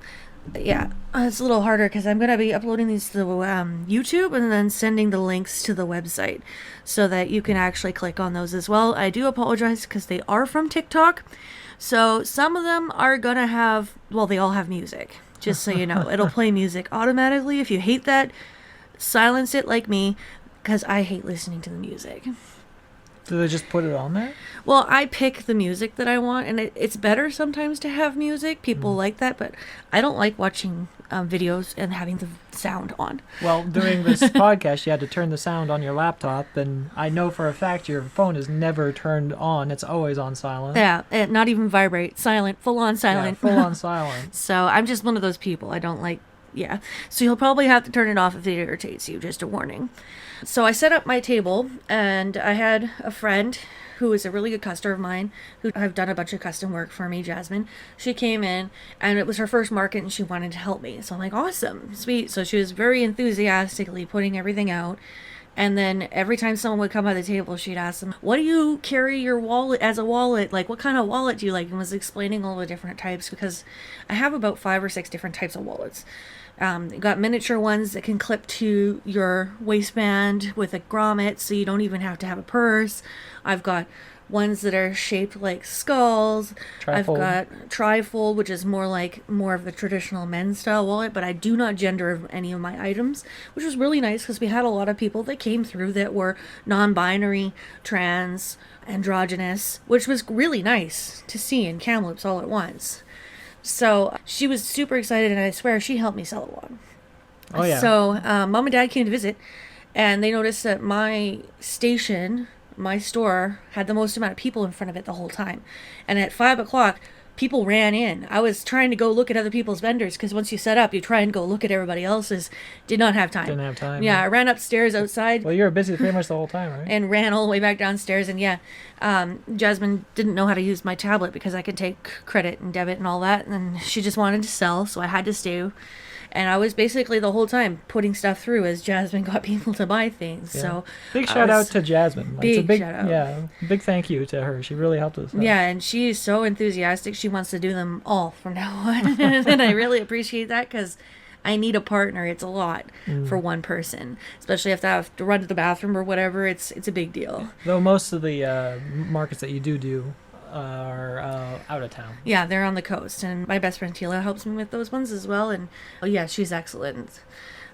Speaker 1: yeah, it's a little harder because I'm gonna be uploading these to YouTube and then sending the links to the website so that you can actually click on those as well. I do apologize because they are from TikTok. So some of them are gonna have, well, they all have music, just so you know. It'll play music automatically. If you hate that, silence it like me, because I hate listening to the music.
Speaker 2: Do they just put it on there?
Speaker 1: Well, I pick the music that I want, and it's better sometimes to have music. People like that, but I don't like watching videos and having the sound on.
Speaker 2: Well, doing this podcast, you had to turn the sound on your laptop, and I know for a fact your phone is never turned on. It's always on silent.
Speaker 1: Yeah, not even vibrate, silent, full on
Speaker 2: Yeah,
Speaker 1: silent.
Speaker 2: full on silent.
Speaker 1: So I'm just one of those people. I don't like, yeah. So you'll probably have to turn it off if it irritates you, just a warning. So I set up my table, and I had a friend who is a really good customer of mine, who I've done a bunch of custom work for me, Jasmine. She came in, and it was her first market, and she wanted to help me. So I'm like, awesome, sweet. So she was very enthusiastically putting everything out. And then every time someone would come by the table, she'd ask them, what do you carry your wallet as a wallet? Like, what kind of wallet do you like? And was explaining all the different types, because I have about 5 or 6 different types of wallets. Got miniature ones that can clip to your waistband with a grommet, so you don't even have to have a purse. I've got ones that are shaped like skulls.
Speaker 2: Trifold.
Speaker 1: I've got trifold, which is more of the traditional men's style wallet, but I do not gender any of my items, which was really nice because we had a lot of people that came through that were non-binary, trans, androgynous, which was really nice to see in Kamloops all at once. So she was super excited, and I swear she helped me sell a lot.
Speaker 2: Oh, yeah.
Speaker 1: So mom and dad came to visit, and they noticed that my station, my store, had the most amount of people in front of it the whole time. And at 5 o'clock, people ran in. I was trying to go look at other people's vendors, because once you set up, you try and go look at everybody else's. Did not have time.
Speaker 2: Didn't have time.
Speaker 1: Yeah, I ran upstairs outside.
Speaker 2: Well, you were busy pretty much the whole time, right?
Speaker 1: And ran all the way back downstairs. And yeah, Jasmine didn't know how to use my tablet because I could take credit and debit and all that. And she just wanted to sell, so I had to stay. And I was basically the whole time putting stuff through as Jasmine got people to buy things.
Speaker 2: Yeah.
Speaker 1: So
Speaker 2: big shout out to Jasmine. It's
Speaker 1: big
Speaker 2: a big
Speaker 1: shout out.
Speaker 2: Yeah, big thank you to her. She really helped us out.
Speaker 1: Yeah, and she is so enthusiastic. She wants to do them all from now on. And I really appreciate that, because I need a partner. It's a lot for one person, especially if I have to run to the bathroom or whatever. It's a big deal.
Speaker 2: Though most of the markets that you do are out of town.
Speaker 1: Yeah, they're on the coast, and my best friend Tila helps me with those ones as well. And oh yeah, she's excellent.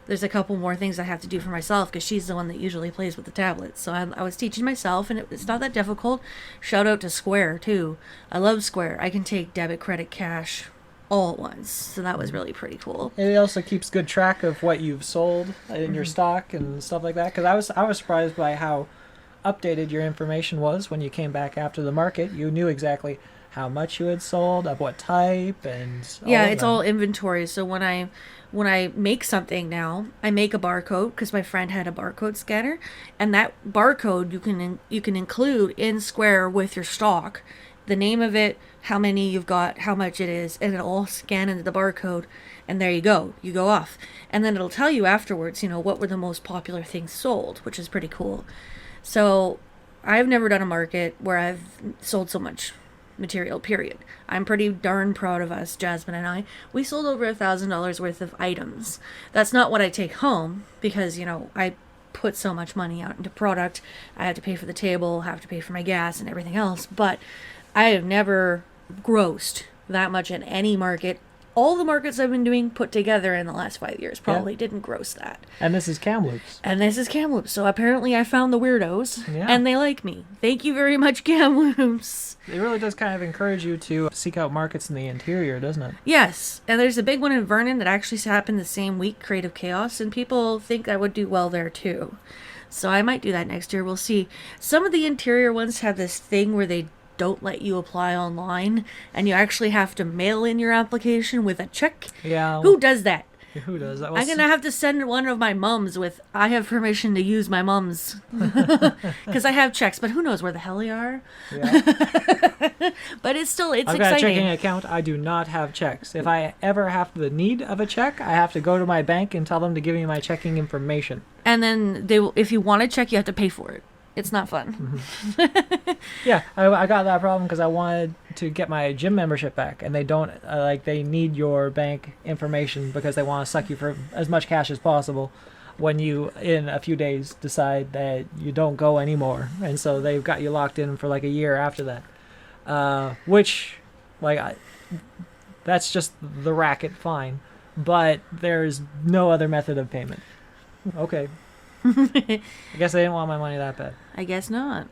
Speaker 1: There's a couple more things I have to do for myself, because she's the one that usually plays with the tablets. So I was teaching myself, and it's not that difficult. Shout out to Square too. I love Square. I can take debit, credit, cash all at once. So that was really pretty cool.
Speaker 2: It also keeps good track of what you've sold in your stock and stuff like that. Because I was surprised by how updated your information was when you came back after the market. You knew exactly how much you had sold, of what type, and
Speaker 1: yeah, it's all inventory. So when I make something now, I make a barcode, because my friend had a barcode scanner, and that barcode you can include in Square with your stock, the name of it, how many you've got, how much it is, and it'll all scan into the barcode, and there you go off. And then it'll tell you afterwards, what were the most popular things sold, which is pretty cool. So I've never done a market where I've sold so much material, period. I'm pretty darn proud of us, Jasmine and I. We sold over $1,000 worth of items. That's not what I take home, because, I put so much money out into product. I have to pay for the table, have to pay for my gas and everything else. But I have never grossed that much at any market all the markets I've been doing put together in the last 5 years probably didn't gross that.
Speaker 2: And this is Kamloops.
Speaker 1: And this is Kamloops. So apparently I found the weirdos.
Speaker 2: Yeah.
Speaker 1: And they like me. Thank you very much, Kamloops.
Speaker 2: It really does kind of encourage you to seek out markets in the interior, doesn't it?
Speaker 1: Yes. And there's a big one in Vernon that actually happened the same week, Creative Chaos. And people think I would do well there too. So I might do that next year. We'll see. Some of the interior ones have this thing where they don't let you apply online, and you actually have to mail in your application with a check.
Speaker 2: Yeah.
Speaker 1: Who does that?
Speaker 2: Who does that?
Speaker 1: I'm gonna have to send one of my mums with, I have permission to use my mums. Because I have checks, but who knows where the hell they are.
Speaker 2: Yeah.
Speaker 1: But it's
Speaker 2: I've got a
Speaker 1: exciting.
Speaker 2: checking account. I do not have checks. If I ever have the need of a check, I have to go to my bank and tell them to give me my checking information.
Speaker 1: And then if you want a check, you have to pay for it. It's not fun.
Speaker 2: Yeah, I got that problem because I wanted to get my gym membership back, and they don't they need your bank information because they want to suck you for as much cash as possible when you in a few days decide that you don't go anymore, and so they've got you locked in for like a year after that, which that's just the racket, fine, but there's no other method of payment. Okay. I guess they didn't want my money that bad.
Speaker 1: I guess not.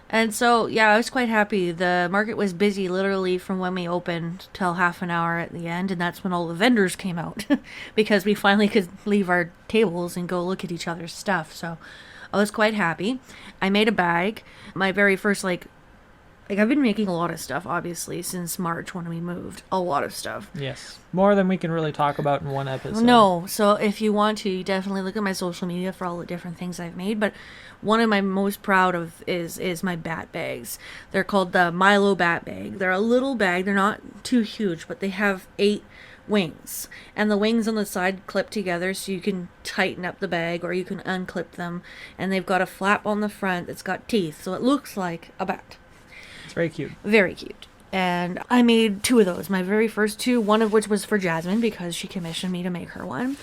Speaker 1: And so, yeah, I was quite happy. The market was busy literally from when we opened till half an hour at the end, and that's when all the vendors came out because we finally could leave our tables and go look at each other's stuff. So I was quite happy. I made a bag. My very first, I've been making a lot of stuff, obviously, since March when we moved. A lot of stuff.
Speaker 2: Yes. More than we can really talk about in one episode.
Speaker 1: No, so if you want to, you definitely look at my social media for all the different things I've made. But one of my most proud of is my bat bags. They're called the Milo bat bag. They're a little bag. They're not too huge, but they have 8 wings. And the wings on the side clip together so you can tighten up the bag or you can unclip them. And they've got a flap on the front that's got teeth, so it looks like a bat.
Speaker 2: Very cute.
Speaker 1: Very cute. And I made 2 of those. My very first 2, one of which was for Jasmine because she commissioned me to make her one.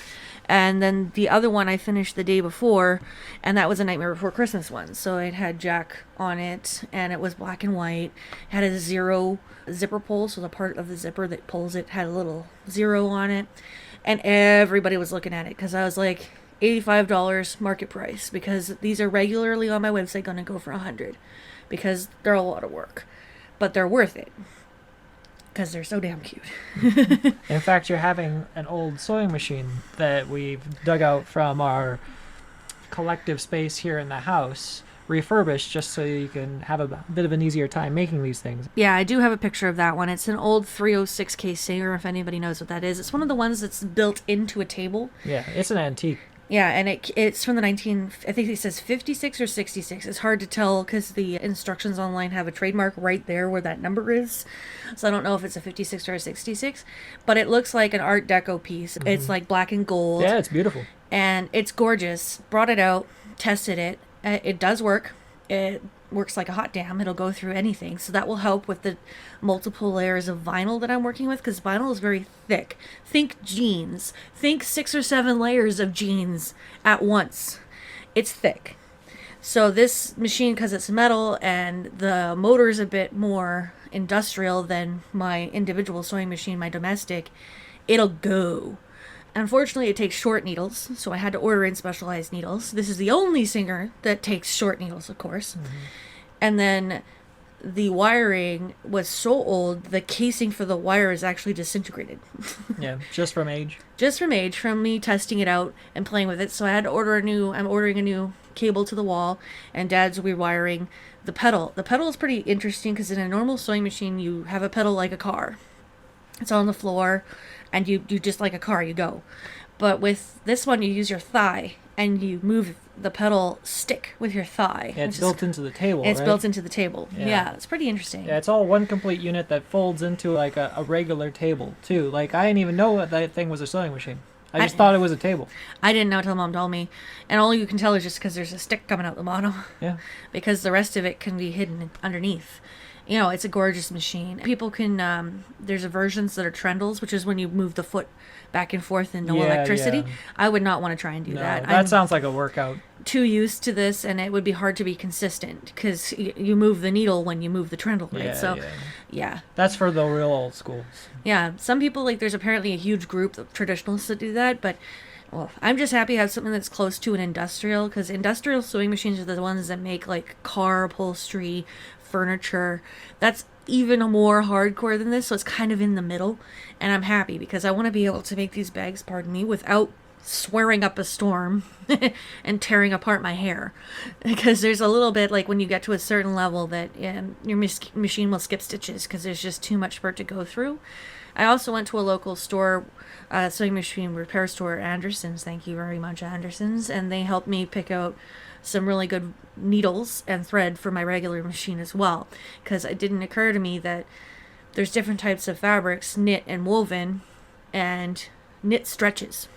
Speaker 1: And then the other one I finished the day before, and that was a Nightmare Before Christmas one. So it had Jack on it, and it was black and white. It had a 0 zipper pull, so the part of the zipper that pulls it had a little 0 on it. And everybody was looking at it because I was like, $85 market price, because these are regularly on my website going to go for $100 because they're a lot of work, but they're worth it because they're so damn cute.
Speaker 2: In fact, you're having an old sewing machine that we've dug out from our collective space here in the house refurbished just so you can have a bit of an easier time making these things.
Speaker 1: Yeah, I do have a picture of that one. It's an old 306K Singer, if anybody knows what that is. It's one of the ones that's built into a table.
Speaker 2: Yeah, it's an antique.
Speaker 1: Yeah, and it's from the I think it says 56 or 66. It's hard to tell because the instructions online have a trademark right there where that number is. So I don't know if it's a 56 or a 66, but it looks like an Art Deco piece. Mm-hmm. It's like black and gold.
Speaker 2: Yeah, it's beautiful.
Speaker 1: And it's gorgeous. Brought it out, tested it. It does work. It works like a hot damn. It'll go through anything. So that will help with the multiple layers of vinyl that I'm working with, because vinyl is very thick. Think jeans. Think 6 or 7 layers of jeans at once. It's thick. So this machine, because it's metal and the motor's a bit more industrial than my individual sewing machine, my domestic, it'll go. Unfortunately, it takes short needles, so I had to order in specialized needles. This is the only Singer that takes short needles, of course. Mm-hmm. And then the wiring was so old, the casing for the wire is actually disintegrated.
Speaker 2: Yeah, just from age.
Speaker 1: Just from age, from me testing it out and playing with it. So I had to I'm ordering a new cable to the wall, and Dad's rewiring the pedal. The pedal is pretty interesting because in a normal sewing machine, you have a pedal like a car. It's on the floor, and you just like a car, you go. But with this one, you use your thigh, and you move the pedal stick with your thigh.
Speaker 2: Yeah, it's built into the table,
Speaker 1: It's
Speaker 2: right?
Speaker 1: built into the table. Yeah, it's pretty interesting.
Speaker 2: Yeah, it's all one complete unit that folds into like a regular table, too. Like, I didn't even know that thing was a sewing machine. I just thought it was a table.
Speaker 1: I didn't know until Mom told me. And all you can tell is just because there's a stick coming out the bottom.
Speaker 2: Yeah.
Speaker 1: Because the rest of it can be hidden underneath. it's a gorgeous machine. People can, there's versions that are trundles, which is when you move the foot back and forth and no electricity.
Speaker 2: Yeah.
Speaker 1: I would not want to try and do
Speaker 2: No,
Speaker 1: that.
Speaker 2: that sounds like a workout.
Speaker 1: Too used to this, and it would be hard to be consistent because you move the needle when you move the trundle, right? Yeah.
Speaker 2: That's for the real old schools.
Speaker 1: Yeah, some people, like, there's apparently a huge group of traditionalists that do that, but well, I'm just happy to have something that's close to an industrial, because industrial sewing machines are the ones that make, like, car upholstery, furniture. That's even more hardcore than this, so it's kind of in the middle, and I'm happy because I want to be able to make these bags, pardon me, without swearing up a storm and tearing apart my hair, because there's a little bit like when you get to a certain level that your machine will skip stitches because there's just too much for it to go through. I also went to a local store, sewing machine repair store, Anderson's, thank you very much, Anderson's, and they helped me pick out some really good needles and thread for my regular machine as well, because it didn't occur to me that there's different types of fabrics, knit and woven, and knit stretches.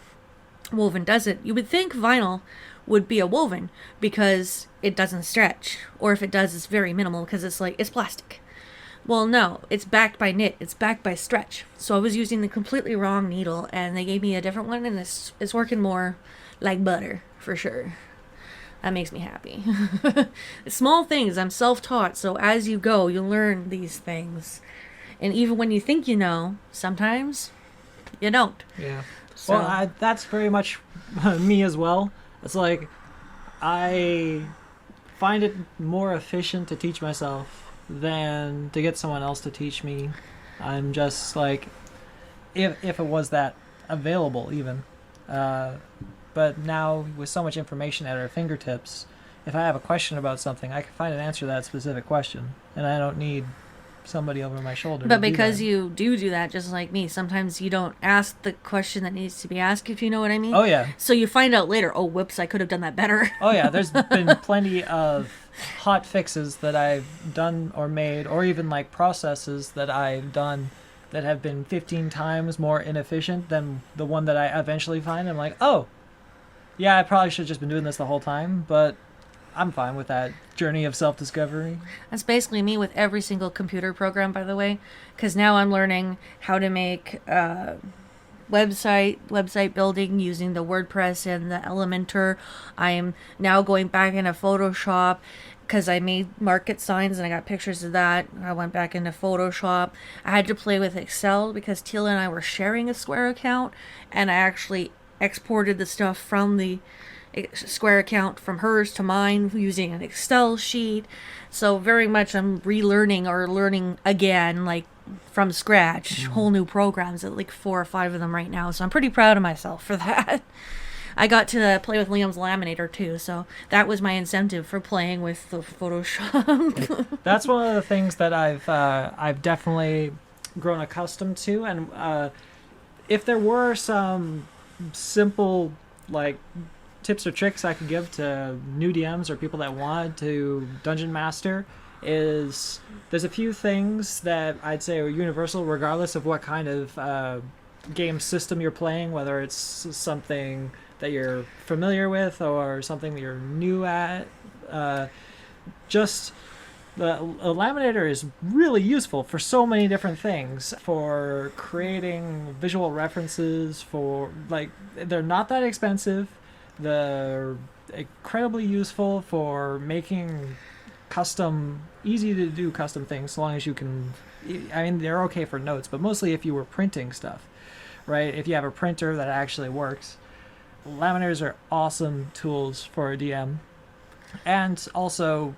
Speaker 1: Woven doesn't. You would think vinyl would be a woven because it doesn't stretch, or if it does, it's very minimal because it's plastic. Well, no, it's backed by knit. It's backed by stretch. So I was using the completely wrong needle, and they gave me a different one, and it's working more like butter for sure. That makes me happy. Small things. I'm self-taught, so as you go, you learn these things, and even when you think you know, sometimes you don't.
Speaker 2: Yeah.
Speaker 1: So.
Speaker 2: Well, that's very much me as well. It's like I find it more efficient to teach myself than to get someone else to teach me. I'm just like, if it was that available even. But now with so much information at our fingertips, if I have a question about something, I can find an answer to that specific question, and I don't need somebody over my shoulder.
Speaker 1: But because you do that, just like me, sometimes you don't ask the question that needs to be asked, if you know what I mean.
Speaker 2: Oh yeah.
Speaker 1: So you find out later, oh whoops, I could have done that better.
Speaker 2: Oh yeah, there's been plenty of hot fixes that I've done or made, or even like processes that I've done that have been 15 times more inefficient than the one that I eventually find. I'm like, oh yeah, I probably should have just been doing this the whole time, but I'm fine with that journey of self-discovery.
Speaker 1: That's basically me with every single computer program, by the way, because now I'm learning how to make website building using the WordPress and the Elementor. I am now going back into Photoshop because I made market signs and I got pictures of that. I went back into Photoshop. I had to play with Excel because Tila and I were sharing a Square account, and I actually exported the stuff from the Square account from hers to mine using an Excel sheet. So very much I'm relearning or learning again, like from scratch, whole new programs, at like 4 or 5 of them right now. So I'm pretty proud of myself for that. I got to play with Liam's laminator too, so that was my incentive for playing with the Photoshop.
Speaker 2: That's one of the things that I've definitely grown accustomed to, and if there were some simple like tips or tricks I could give to new DMs or people that wanted to dungeon master, is there's a few things that I'd say are universal regardless of what kind of game system you're playing, whether it's something that you're familiar with or something that you're new at. Just a laminator is really useful for so many different things, for creating visual references, for like they're not that expensive. They're incredibly useful for making easy to do custom things, so long as you can. I mean, they're okay for notes, but mostly if you were printing stuff, right? If you have a printer that actually works, laminators are awesome tools for a DM. And also,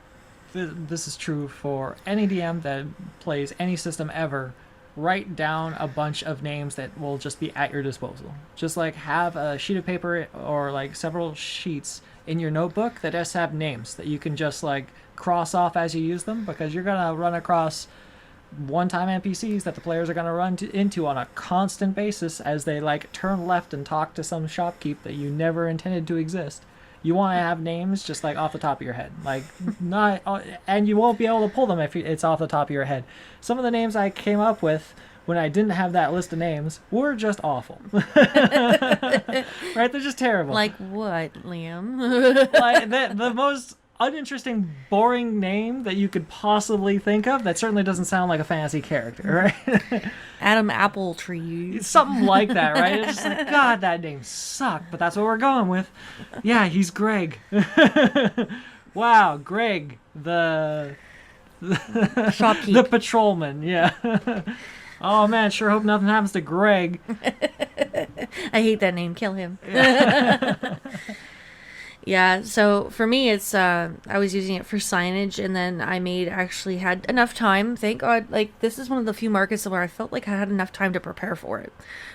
Speaker 2: this is true for any DM that plays any system ever. Write down a bunch of names that will just be at your disposal. Just like have a sheet of paper or like several sheets in your notebook that just have names that you can just like cross off as you use them, because you're going to run across one-time NPCs that the players are going to run into on a constant basis as they like turn left and talk to some shopkeep that you never intended to exist. You want to have names just like off the top of your head, like not, and you won't be able to pull them if it's off the top of your head. Some of the names I came up with when I didn't have that list of names were just awful. Right? They're just terrible.
Speaker 1: Like what, Liam?
Speaker 2: Like the most uninteresting, boring name that you could possibly think of that certainly doesn't sound like a fantasy character, right?
Speaker 1: Adam Appletree.
Speaker 2: Something like that, right? It's just like, God, that name sucked, but that's what we're going with. Yeah, he's Greg. Wow, Greg, the
Speaker 1: Shopkeep.
Speaker 2: the patrolman, yeah. Oh man, sure hope nothing happens to Greg.
Speaker 1: I hate that name. Kill him. Yeah, so for me, it's, I was using it for signage, and then actually had enough time, thank God, like, this is one of the few markets where I felt like I had enough time to prepare for it,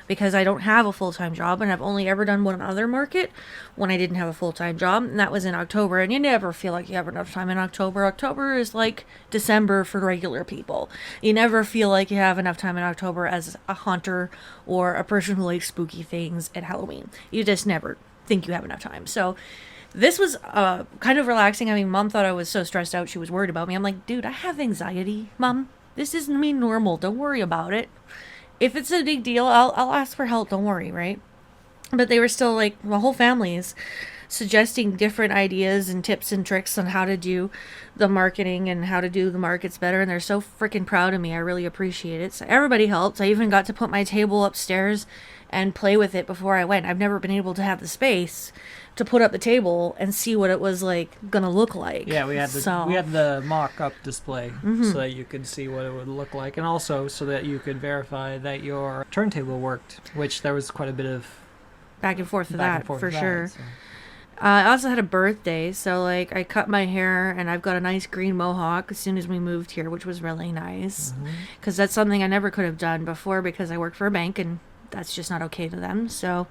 Speaker 1: because I don't have a full-time job, and I've only ever done one other market when I didn't have a full-time job, and that was in October, and you never feel like you have enough time in October. October is like December for regular people. You never feel like you have enough time in October as a hunter or a person who likes spooky things at Halloween. You just never think you have enough time, so... This was kind of relaxing. I mean, Mom thought I was so stressed out. She was worried about me. I'm like, dude, I have anxiety, Mom. This isn't me normal. Don't worry about it. If it's a big deal, I'll ask for help. Don't worry, right? But they were still like, my whole family is suggesting different ideas and tips and tricks on how to do the marketing and how to do the markets better. And they're so freaking proud of me. I really appreciate it. So everybody helped. I even got to put my table upstairs and play with it before I went. I've never been able to have the space to put up the table and see what it was like gonna look like.
Speaker 2: Yeah, we had the mock-up display so that you could see what it would look like, and also so that you could verify that your turntable worked, which there was quite a bit of
Speaker 1: back and forth of that, for sure.
Speaker 2: So.
Speaker 1: I also had a birthday, so like I cut my hair and I've got a nice green mohawk as soon as we moved here, which was really nice, because that's something I never could have done before because I worked for a bank and that's just not okay to them. So.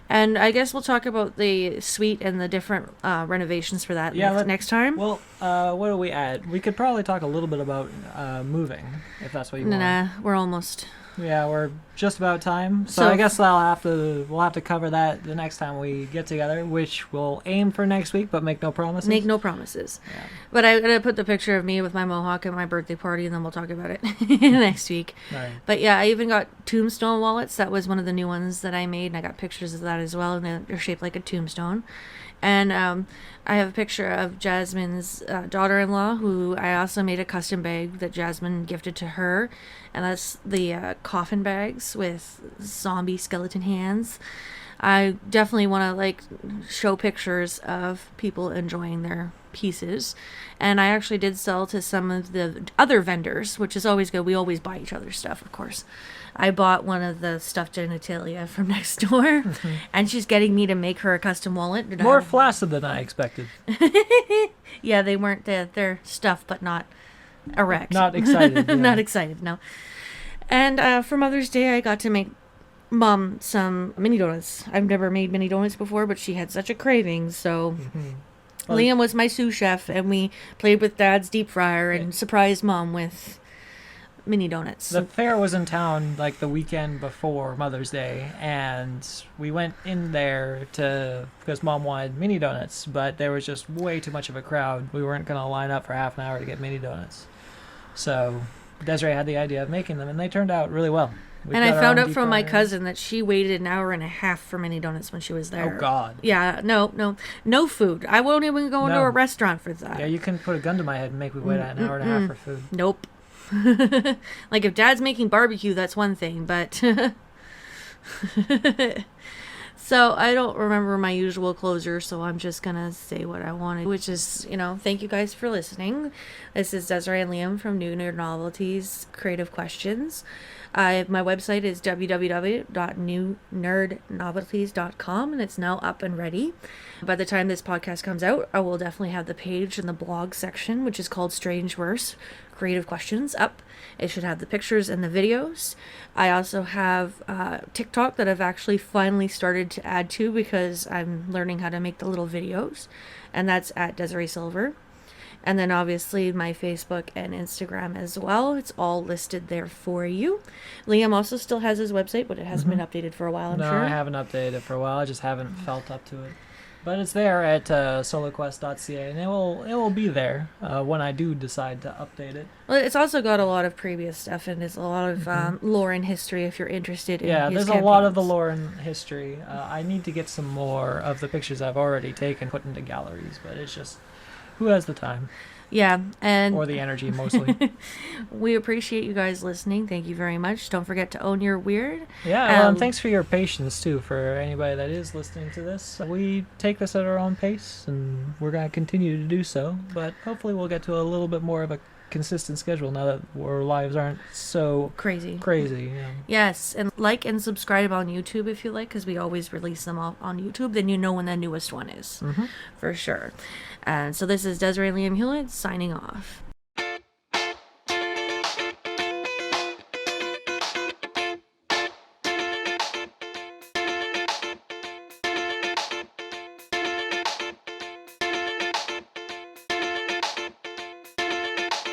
Speaker 1: And I guess we'll talk about the suite and the different renovations for that next time.
Speaker 2: Well, what do we add? We could probably talk a little bit about moving, if that's what you want.
Speaker 1: Nah, we're almost.
Speaker 2: Yeah, we're just about time. So I guess we'll have to cover that the next time we get together, which we'll aim for next week, but make no promises.
Speaker 1: Make no promises.
Speaker 2: Yeah.
Speaker 1: But I'm going to put the picture of me with my mohawk at my birthday party, and then we'll talk about it next week.
Speaker 2: Right.
Speaker 1: But yeah, I even got tombstone wallets. That was one of the new ones that I made, and I got pictures of that as well, and they're shaped like a tombstone. And I have a picture of Jasmine's daughter-in-law, who I also made a custom bag that Jasmine gifted to her. And that's the coffin bags with zombie skeleton hands. I definitely want to like show pictures of people enjoying their pieces. And I actually did sell to some of the other vendors, which is always good. We always buy each other's stuff, of course. I bought one of the stuffed genitalia from next door, and she's getting me to make her a custom wallet.
Speaker 2: More flaccid than I expected.
Speaker 1: Yeah, they weren't. They're stuffed, but not erect.
Speaker 2: Not excited. Yeah.
Speaker 1: Not excited, no. And for Mother's Day, I got to make Mom some mini donuts. I've never made mini donuts before, but she had such a craving, so... Liam was my sous chef, and we played with Dad's deep fryer and surprised Mom with mini donuts.
Speaker 2: The fair was in town like the weekend before Mother's Day, and we went in there because Mom wanted mini donuts, but there was just way too much of a crowd. We weren't going to line up for half an hour to get mini donuts. So Desiree had the idea of making them, and they turned out really well.
Speaker 1: And I found out from my cousin that she waited an hour and a half for mini donuts when she was there.
Speaker 2: Oh, God.
Speaker 1: Yeah, no food. I won't even go into a restaurant for that.
Speaker 2: Yeah, you can put a gun to my head and make me wait an hour and a half for food.
Speaker 1: Nope. Like, if Dad's making barbecue, that's one thing, but... So, I don't remember my usual closer, so I'm just gonna say what I wanted, which is, thank you guys for listening. This is Desiree and Liam from New Nerd Novelties Creative Questions. My website is www.newnerdnovelties.com, and it's now up and ready. By the time this podcast comes out, I will definitely have the page in the blog section, which is called Strange Verse Creative Questions, up. It should have the pictures and the videos. I also have TikTok that I've actually finally started to add to because I'm learning how to make the little videos, and that's at Desiree Silver. And then obviously my Facebook and Instagram as well. It's all listed there for you. Liam also still has his website, but it hasn't been updated for a while, I'm sure.
Speaker 2: No, I haven't updated it for a while. I just haven't felt up to it. But it's there at soloquest.ca, and it will be there when I do decide to update it.
Speaker 1: Well, it's also got a lot of previous stuff, and there's a lot of lore and history if you're interested in his
Speaker 2: there's
Speaker 1: campaigns.
Speaker 2: a lot of the lore and history. I need to get some more of the pictures I've already taken put into galleries, but it's just... Who has the time?
Speaker 1: Yeah, and
Speaker 2: Or the energy, mostly.
Speaker 1: we appreciate you guys listening. Thank you very much. Don't forget to own your weird.
Speaker 2: Yeah, and thanks for your patience, too, for anybody that is listening to this. We take this at our own pace, and we're going to continue to do so, but hopefully we'll get to a little bit more of a consistent schedule now that our lives aren't so
Speaker 1: Crazy.
Speaker 2: Yeah.
Speaker 1: Yes, and like and subscribe on YouTube if you like, because we always release them all on YouTube. Then you know when the newest one is, for sure. And so this is Desiree and Liam Hewlett signing off.